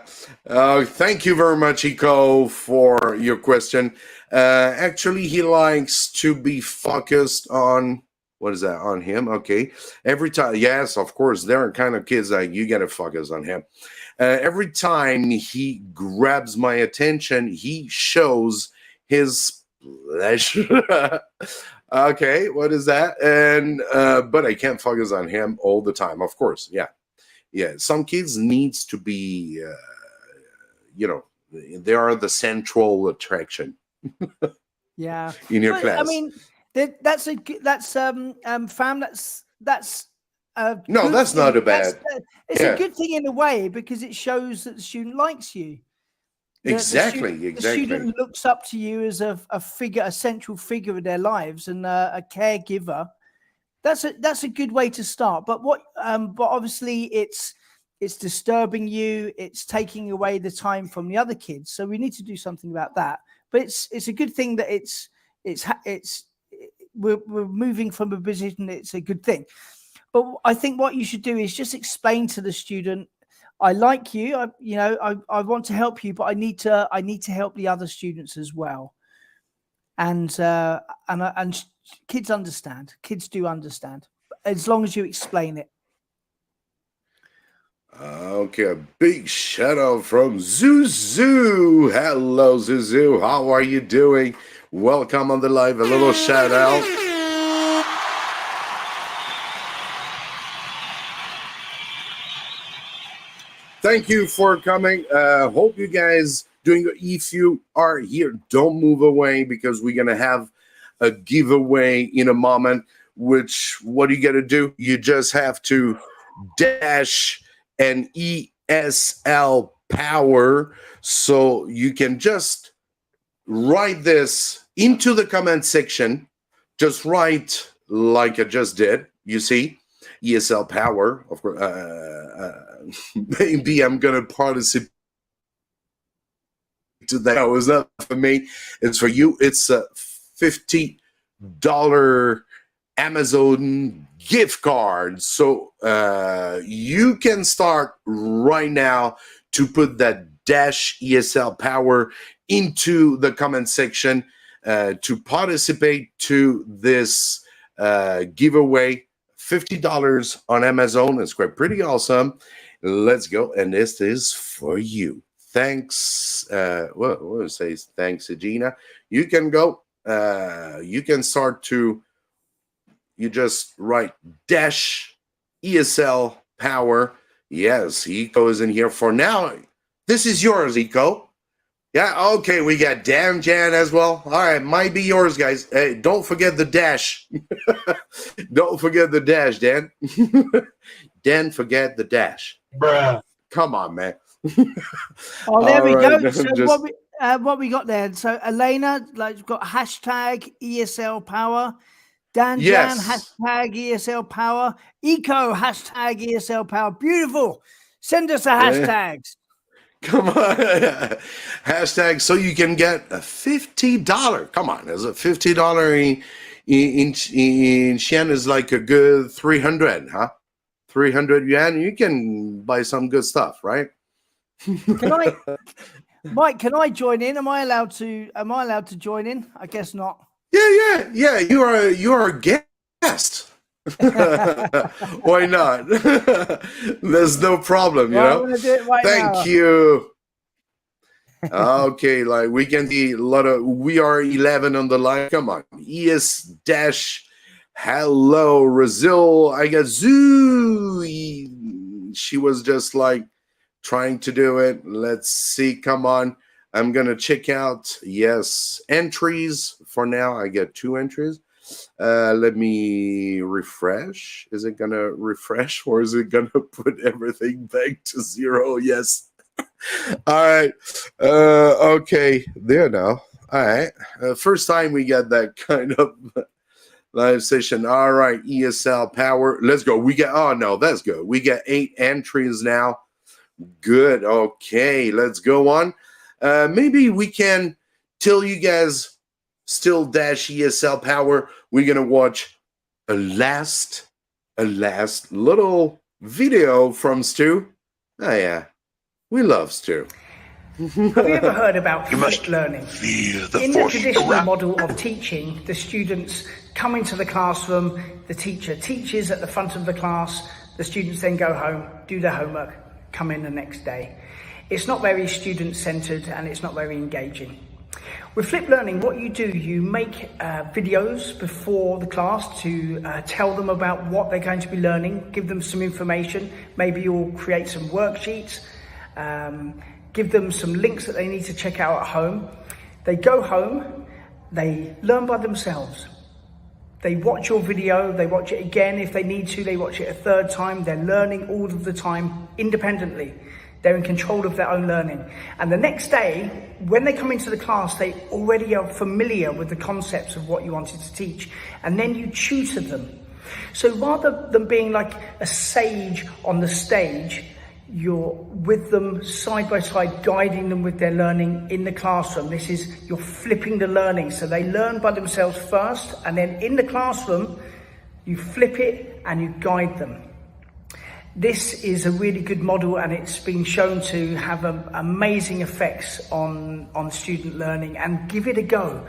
Thank you very much, Iko, for your question. Actually, he likes to be focused on. What is that on him? Okay. Every time, yes, of course, there are kind of kids that you gotta focus on him. Every time he grabs my attention, he shows his pleasure. Okay, what is that? And but I can't focus on him all the time, of course. Yeah. Some kids needs to be, they are the central attraction. Yeah. In your class. I mean, that's no, that's not a bad. It's a good thing in a way, because it shows that the student likes you. Exactly. The student looks up to you as a figure, a central figure in their lives, and a caregiver. That's a good way to start. But obviously it's disturbing you. It's taking away the time from the other kids. So we need to do something about that. But it's a good thing that we're moving from a position. It's a good thing. But I think what you should do is just explain to the student, I like you. I want to help you, but I need to help the other students as well. And kids understand. Kids do understand, as long as you explain it. Okay, a big shout out from Zuzu. Hello, Zuzu. How are you doing? Welcome on the live. A little shout out. Thank you for coming. Hope you guys doing good. If you are here, don't move away, because we're gonna have a giveaway in a moment. What do you got to do? You just have to dash an ESL power, so you can just write this into the comment section. Just write like I just did. You see, ESL power. Of course, maybe I'm gonna participate to that. No, it's not for me. It's for you. It's a $50 Amazon gift card. So you can start right now to put that dash ESL power into the comment section to participate to this giveaway. $50 on Amazon. It's quite pretty awesome. Let's go. And this is for you. Thanks. We'll say thanks, Gina. You can go. You can start to, you just write dash ESL power. Yes, Eco is in here for now. This is yours, Eco. Yeah, okay, we got Dan Jan as well. All right, might be yours, guys. Hey, don't forget the dash. Don't forget the dash, Dan. Dan, forget the dash. Bruh. Come on, man. Oh, there we right, go. So just- what we got there? So Elena, like, we've got hashtag ESL power. Dan Jan, Yes. hashtag ESL power. Eco, hashtag ESL power. Beautiful. Send us the hashtags. Come on. Hashtag so you can get a $50. Come on, is a $50 in Shen is like a good 300, huh? 300 yuan. You can buy some good stuff, right? Can I, Mike? Can I join in? Am I allowed to join in? I guess not. Yeah. You are a guest. Why not? There's no problem, you Well, know. I'm gonna do it right Thank now. you. Okay, like we can see a lot of. We are 11 on the line. Come on, ES dash. Hello, Brazil. I got Zoo. She was just like trying to do it. Let's see. Come on. I'm gonna check out. Yes, entries for now. I get 2 entries. Let me refresh. Is it gonna refresh or is it gonna put everything back to 0? Yes. All right. Okay. There now. All right. First time we get that kind of live session. All right. ESL power. Let's go. We got, oh no, that's good. We got 8 entries now. Good. Okay. Let's go on. Maybe we can tell you guys still dash ESL power. We're gonna watch a last little video from Stu. Oh yeah, we love Stu. Have you ever heard about flipped learning? Feel the In the force traditional around. model of teaching, the students come into the classroom, the teacher teaches at the front of the class, the students then go home, do their homework, come in the next day. It's not very student-centered and it's not very engaging. With flipped learning, what you do, you make videos before the class to tell them about what they're going to be learning, give them some information, maybe you'll create some worksheets, give them some links that they need to check out at home. They go home, they learn by themselves. They watch your video, they watch it again if they need to, they watch it a third time. They're learning all of the time independently. They're in control of their own learning. And the next day, when they come into the class, they already are familiar with the concepts of what you wanted to teach. And then you tutor them. So rather than being like a sage on the stage, you're with them side by side, guiding them with their learning in the classroom. This is, you're flipping the learning. So they learn by themselves first, and then in the classroom, you flip it and you guide them. This is a really good model and it's been shown to have amazing effects on student learning, and give it a go.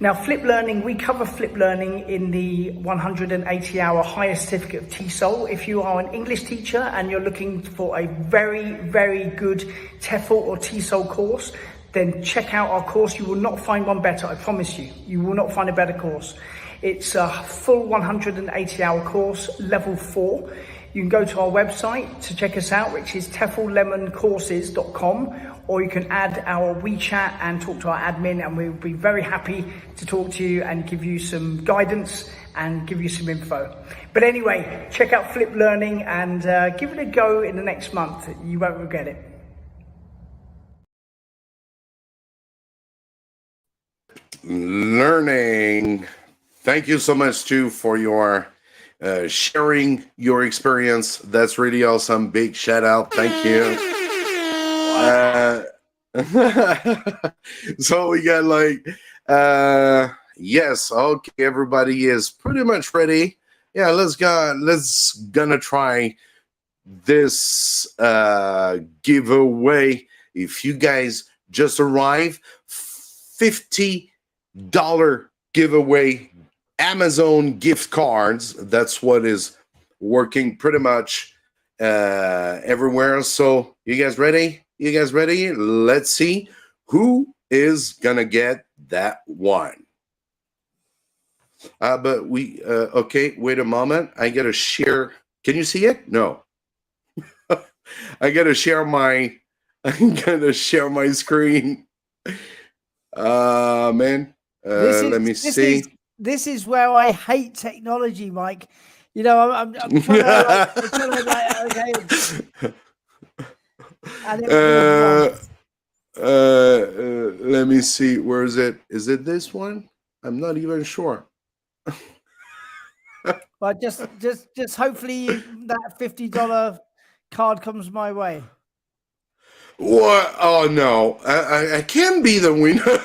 Now, flip learning, we cover flip learning in the 180-hour higher certificate of TESOL. If you are an English teacher and you're looking for a very, very good Tefl or TESOL course, then check out our course. You will not find one better, I promise you. You will not find a better course. It's a full 180-hour course, level 4. You can go to our website to check us out, which is tefllemoncourses.com, or you can add our WeChat and talk to our admin, and we'll be very happy to talk to you and give you some guidance and give you some info. But anyway, check out Flip Learning and give it a go in the next month. You won't regret it. Learning. Thank you so much, too, for your sharing your experience. That's really awesome. Big shout out. Thank you. So we got like, yes, okay, everybody is pretty much ready. Yeah, let's gonna try this giveaway. If you guys just arrived, $50 giveaway, Amazon gift cards. That's what is working pretty much everywhere. So you guys ready? You guys ready? Let's see who is gonna get that one. But we okay. Wait a moment. I gotta share. Can you see it? No. I gotta share my. I'm gonna share my screen. Man. Let me see. This is where I hate technology, Mike. You know, I'm trying to like, okay. Let me see. Where is it? Is it this one? I'm not even sure. But just hopefully that $50 card comes my way. What? Oh no! I can't be the winner.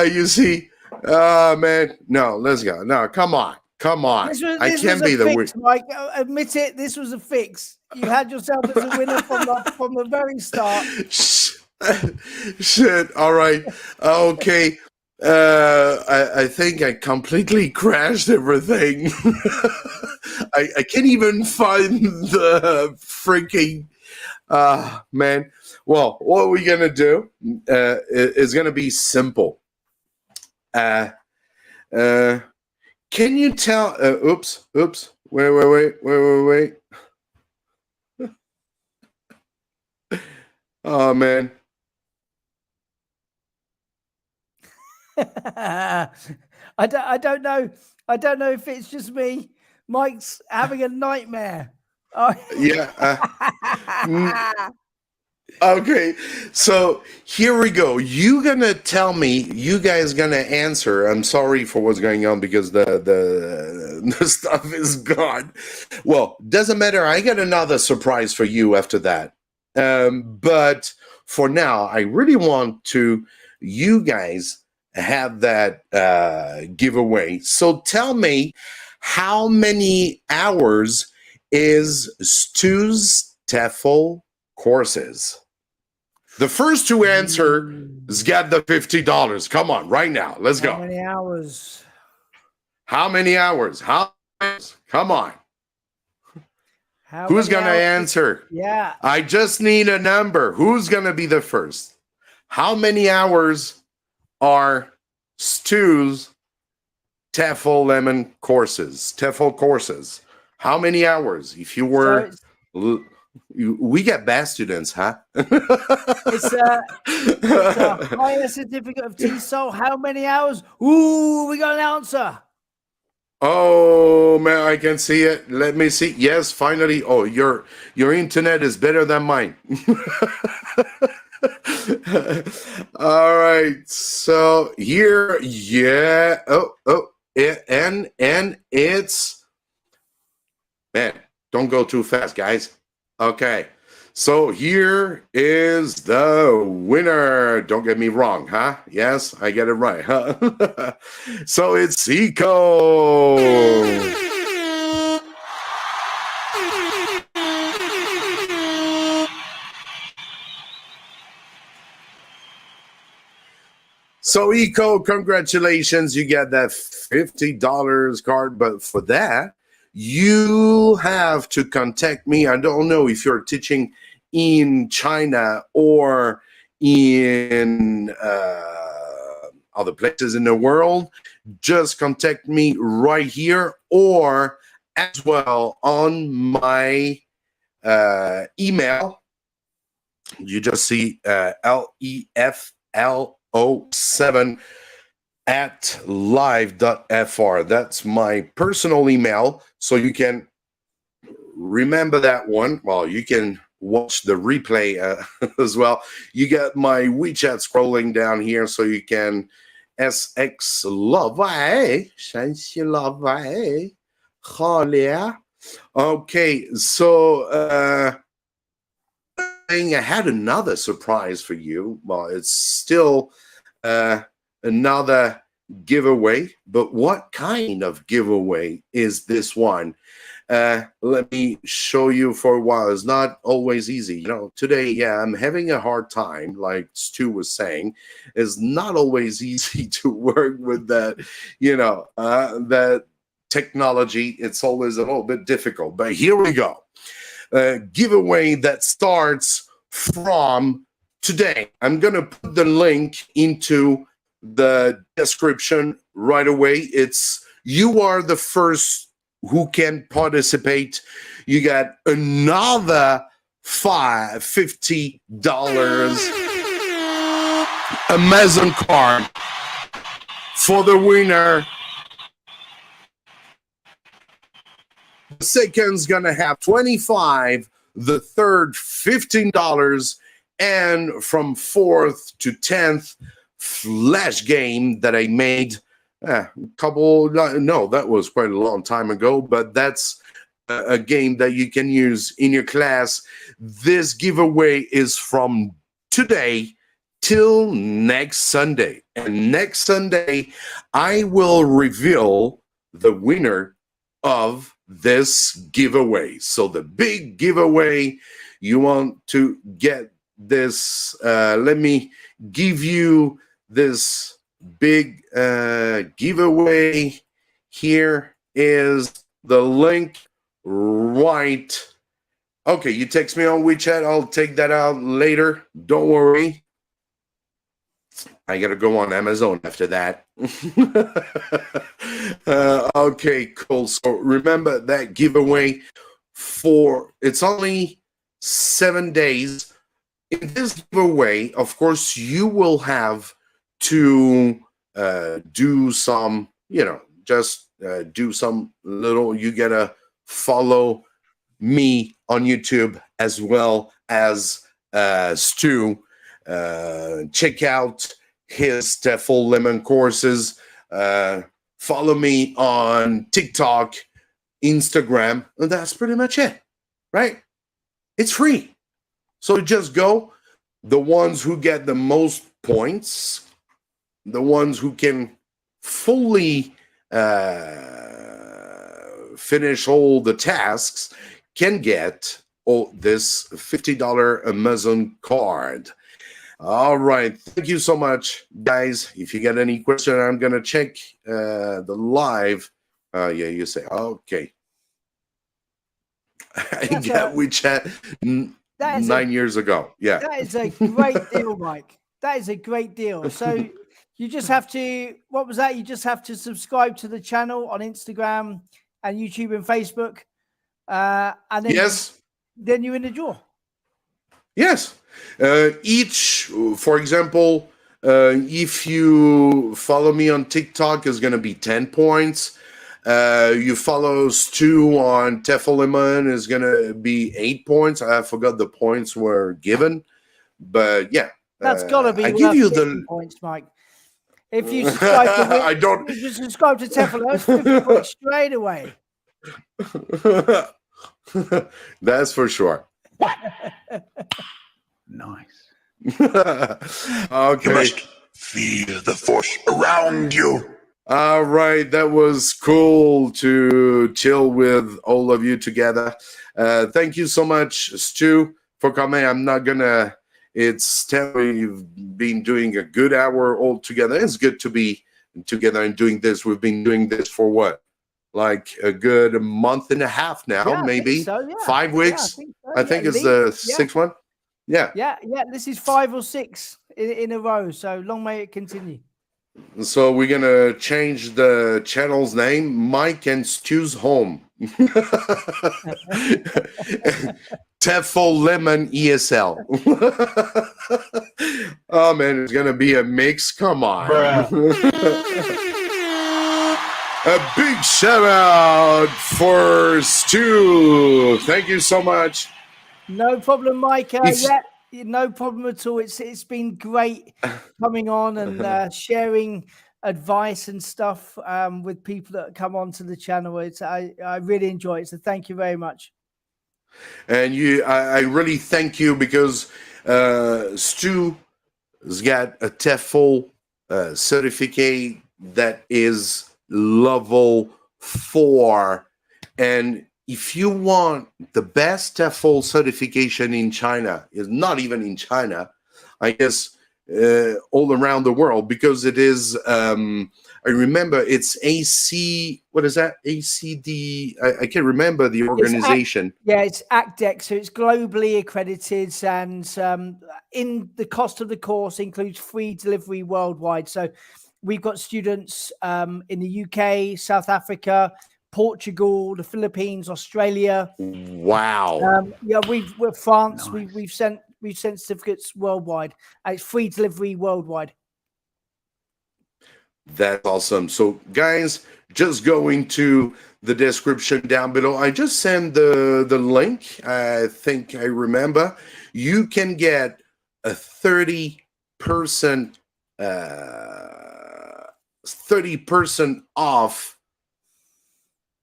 You see, man. No, let's go. No, come on. I can't be the winner. Mike, admit it. This was a fix. You had yourself as a winner from the very start. Shit. All right. Okay. I think I completely crashed everything. I can't even find the freaking man. Well, what are we gonna do? It's gonna be simple. Can you tell? Oops. Wait. Oh man. I don't know. I don't know if it's just me. Mike's having a nightmare. Oh. Yeah. Okay. So here we go. You gonna tell me. You guys gonna answer. I'm sorry for what's going on because the stuff is gone. Well, doesn't matter. I got another surprise for you after that. But for now, I really want you guys have that giveaway. So tell me, how many hours is Stu's Tefl courses? The first to answer has got the $50. Come on, right now. Let's go. How many hours? How many hours? Come on. Who's going to answer? Yeah. I just need a number. Who's going to be the first? How many hours are Stu's Tefl courses? How many hours? If you were, we get best students, huh? It's a higher certificate of TESOL. How many hours? Ooh, we got an answer. Oh man, I can see it. Let me see. Yes, finally. Oh, your internet is better than mine. All right. So here, yeah. And it's, man, don't go too fast, guys. Okay. So here is the winner. Don't get me wrong, huh? Yes, I get it right, huh? So it's Eco. So Eco, congratulations. You get that $50 card. But for that, you have to contact me. I don't know if you're teaching in China or in other places in the world. Just contact me right here or as well on my email. You just see leflo7@live.fr. That's my personal email, so you can remember that one. Well, you can watch the replay as well. You got my WeChat scrolling down here, so you can SX love. Okay, so I had another surprise for you. Well, it's still another giveaway, but what kind of giveaway is this one? Let me show you for a while. It's not always easy. Today, yeah, I'm having a hard time, like Stu was saying. It's not always easy to work with that, that technology, it's always a little bit difficult. But here we go. Giveaway that starts from today. I'm going to put the link into the description right away. It's you are the first who can participate. You got another $50 Amazon card for the winner. The second's gonna have 25, the third $15, and from 4th to 10th flash game that I made that was quite a long time ago, but that's a game that you can use in your class. This giveaway is from today till next Sunday, and next Sunday I will reveal the winner of this giveaway. So the big giveaway, you want to get this, let me give you this big giveaway. Here is the link right. Okay, you text me on WeChat, I'll take that out later, don't worry. I gotta go on Amazon after that. Okay, cool. So remember that giveaway it's only 7 days. In this giveaway, of course, you will have to do some, do some little, you gotta follow me on YouTube as well as Stu. Check out his Tefl Lemon courses. Follow me on TikTok, Instagram, and that's pretty much it, right? It's free. So just go. The ones who get the most points, the ones who can fully finish all the tasks can get this $50 Amazon card. All right. Thank you so much, guys. If you got any question, I'm going to check the live. Yeah, you say, okay. I got WeChat 9 years ago. Yeah. That is a great deal, Mike. That is a great deal. So you just have to, what was that? You just have to subscribe to the channel on Instagram and YouTube and Facebook. And then, then you're in the draw. Yes. Each, for example, if you follow me on TikTok, is going to be 10 points. You follow Stu on Tefl Lemon is going to be 8 points. I forgot the points were given, but yeah. That's got to be I give you the points, Mike. If you subscribe to if you subscribe to Tefl, that's 50 points straight away. That's for sure. Nice. Okay. You must feel the force around you. All right, that was cool to chill with all of you together. Thank you so much, Stu, for coming. I'm not gonna. It's 10. We've been doing a good hour all together. It's good to be together and doing this. We've been doing this for what? Like a good month and a half now, maybe so, yeah. 5 weeks. Yeah, I think it's the sixth one. Yeah. This is 5 or 6 in a row. So long may it continue. So we're gonna change the channel's name, Mike and Stu's Home. Tefl Lemon ESL. Oh man, it's gonna be a mix. Come on. A big shout out for Stu. Thank you so much. No problem, Mike. No problem at all. It's been great coming on and sharing advice and stuff with people that come onto the channel. I really enjoy it. So thank you very much. And I really thank you because Stu has got a Tefl certificate that is level 4, and if you want the best Tefl certification in China, is not even in China, I guess all around the world, because it is I remember it's AC. What is that? ACD. I can't remember the organization. It's ACDEC, so it's globally accredited, and in the cost of the course includes free delivery worldwide. So we've got students in the UK, South Africa, Portugal, the Philippines, Australia. Wow. We're France. Nice. We've sent certificates worldwide, and it's free delivery worldwide. That's awesome. So, guys, just go into the description down below. I just sent the link. I think I remember. You can get a 30% off.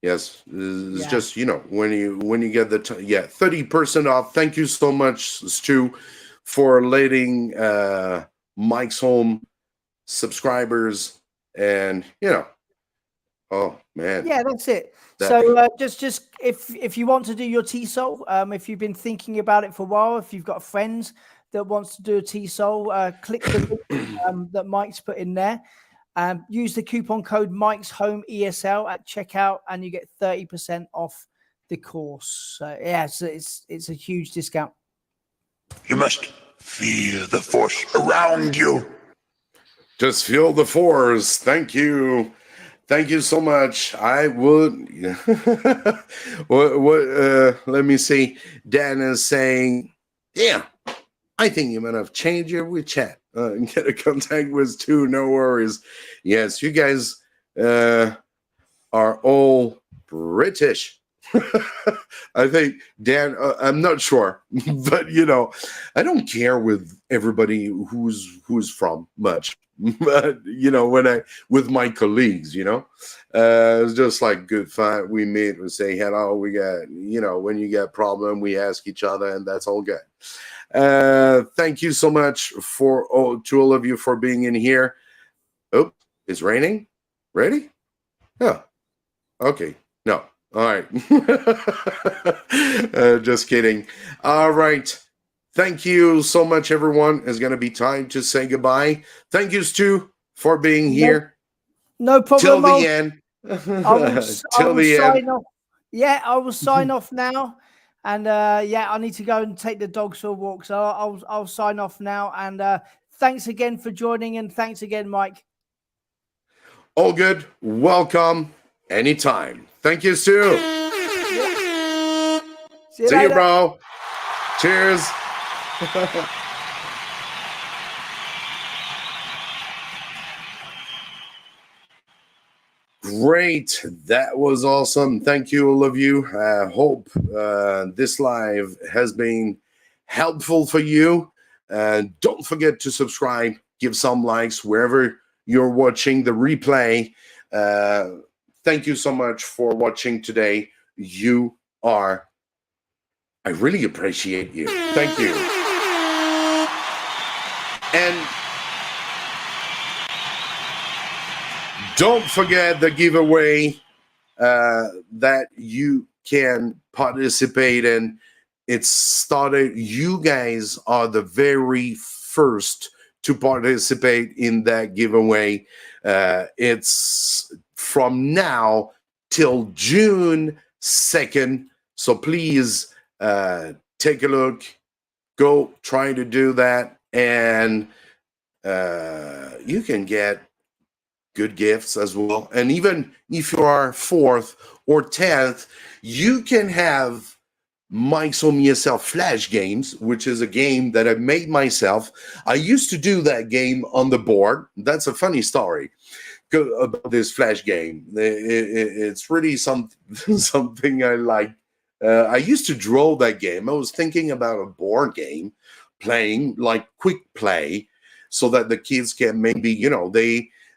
Yes, it's just, when you get the 30% off. Thank you so much, Stu, for letting Mike's Home subscribers. And oh man, that's it. So just if you want to do your TESOL, if you've been thinking about it for a while, if you've got a friend that wants to do a TESOL, click the link that Mike's put in there. Use the coupon code Mike's Home ESL at checkout, and you get 30% off the course. So it's a huge discount. You must feel the force around you. Just feel the force. Thank you. Thank you so much. I would. Let me see. Dan is saying, yeah, I think you might have changed your WeChat. Get a contact with Stu. No worries. Yes, you guys are all British. I think, Dan, I'm not sure, but I don't care with everybody who's from much. But with my colleagues, it's just like good fun. We meet, we say hello. We got, when you get problem, we ask each other, and that's all good. Thank you so much to all of you for being in here. Oh, it's raining. Ready? Yeah. Okay. No. All right. Just kidding. All right. Thank you so much, everyone. It's going to be time to say goodbye. Thank you, Stu, for being here. No problem. Till the end. I will sign off. Yeah, I will sign off now. And I need to go and take the dogs for a walk. So I'll sign off now. And thanks again for joining. And thanks again, Mike. All good. Welcome anytime. Thank you, Stu. See you, bro. Cheers. Great. That was awesome. Thank you, all of you. I hope this live has been helpful for you. Don't forget to subscribe, give some likes wherever you're watching the replay. Thank you so much for watching today. I really appreciate you. Thank you. And don't forget the giveaway that you can participate in. It's started. You guys are the very first to participate in that giveaway. It's from now till June 2nd. So please take a look. Go try to do that. And you can get good gifts as well. And even if you are 4th or 10th, you can have Mike's Home ESL Flash Games, which is a game that I made myself. I used to do that game on the board. That's a funny story about this Flash game. It's really something I like. I used to draw that game. I was thinking about a board game playing like quick play so that the kids can maybe,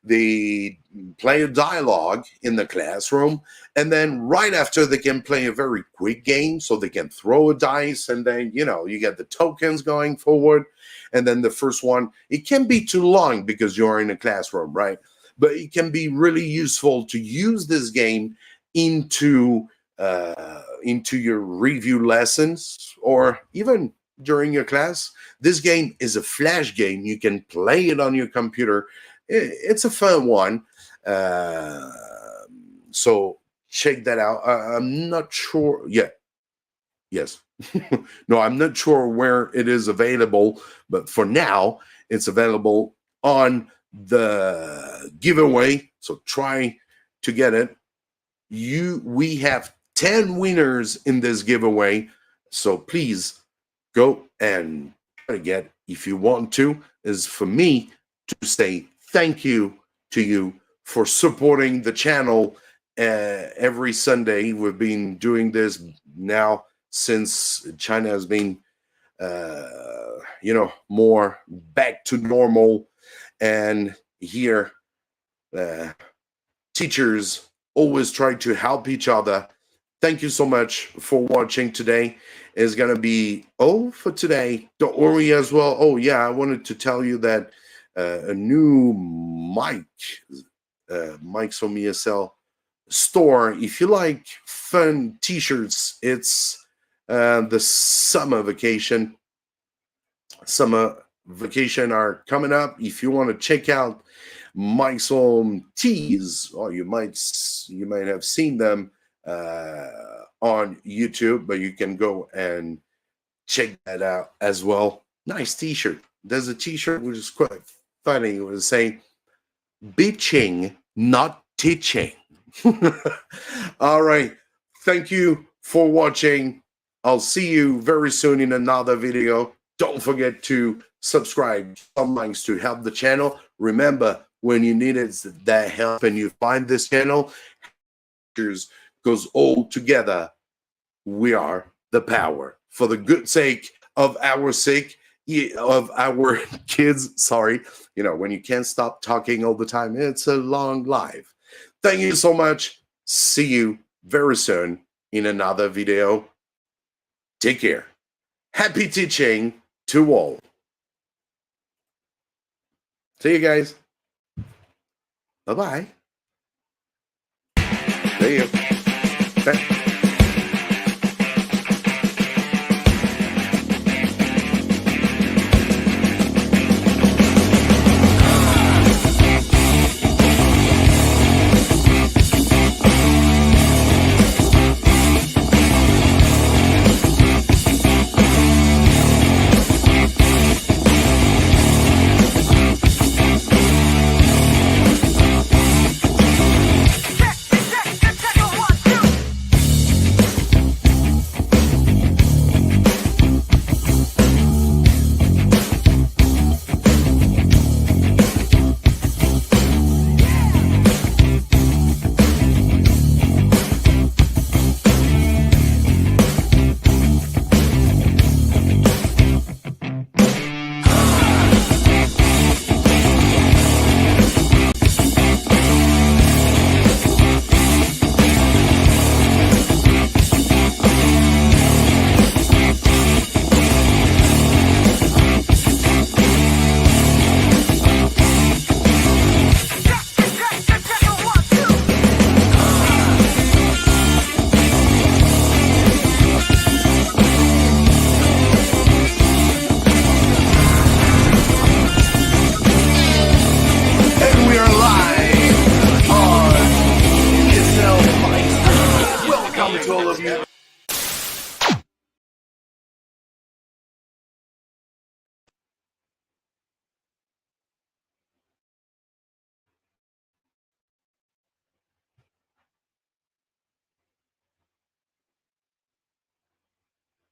they play a dialogue in the classroom, and then right after they can play a very quick game so they can throw a dice, and then you get the tokens going forward, and then the first one, it can be too long because you're in a classroom, right? But it can be really useful to use this game into your review lessons or even during your class. This game is a Flash game. You can play it on your computer. It's a fun one. So check that out. I'm not sure. Yeah. Yes. No, I'm not sure where it is available, but for now, it's available on the giveaway. So try to get it. We have 10 winners in this giveaway. So please go and try to get, if you want to, is for me to say thank you to you for supporting the channel every Sunday. We've been doing this now since China has been, more back to normal. And here, teachers always try to help each other. Thank you so much for watching today. It's going to be all for today. Don't worry as well. Oh, yeah, I wanted to tell you that a new Mike's Home ESL store. If you like fun t-shirts, it's the summer vacation are coming up. If you want to check out Mike's Home tees, or you might have seen them on YouTube, but you can go and check that out as well. Nice t-shirt. There's a t-shirt which is quite funny. It was saying bitching, not teaching. All right, thank you for watching. I'll see you very soon in another video. Don't forget to subscribe to help the channel. Remember, when you need that help and you find this channel, goes all together. We are the power. For the good sake of our kids. Sorry, when you can't stop talking all the time, it's a long life. Thank you so much. See you very soon in another video. Take care. Happy teaching to all. See you guys. Bye-bye. There you go.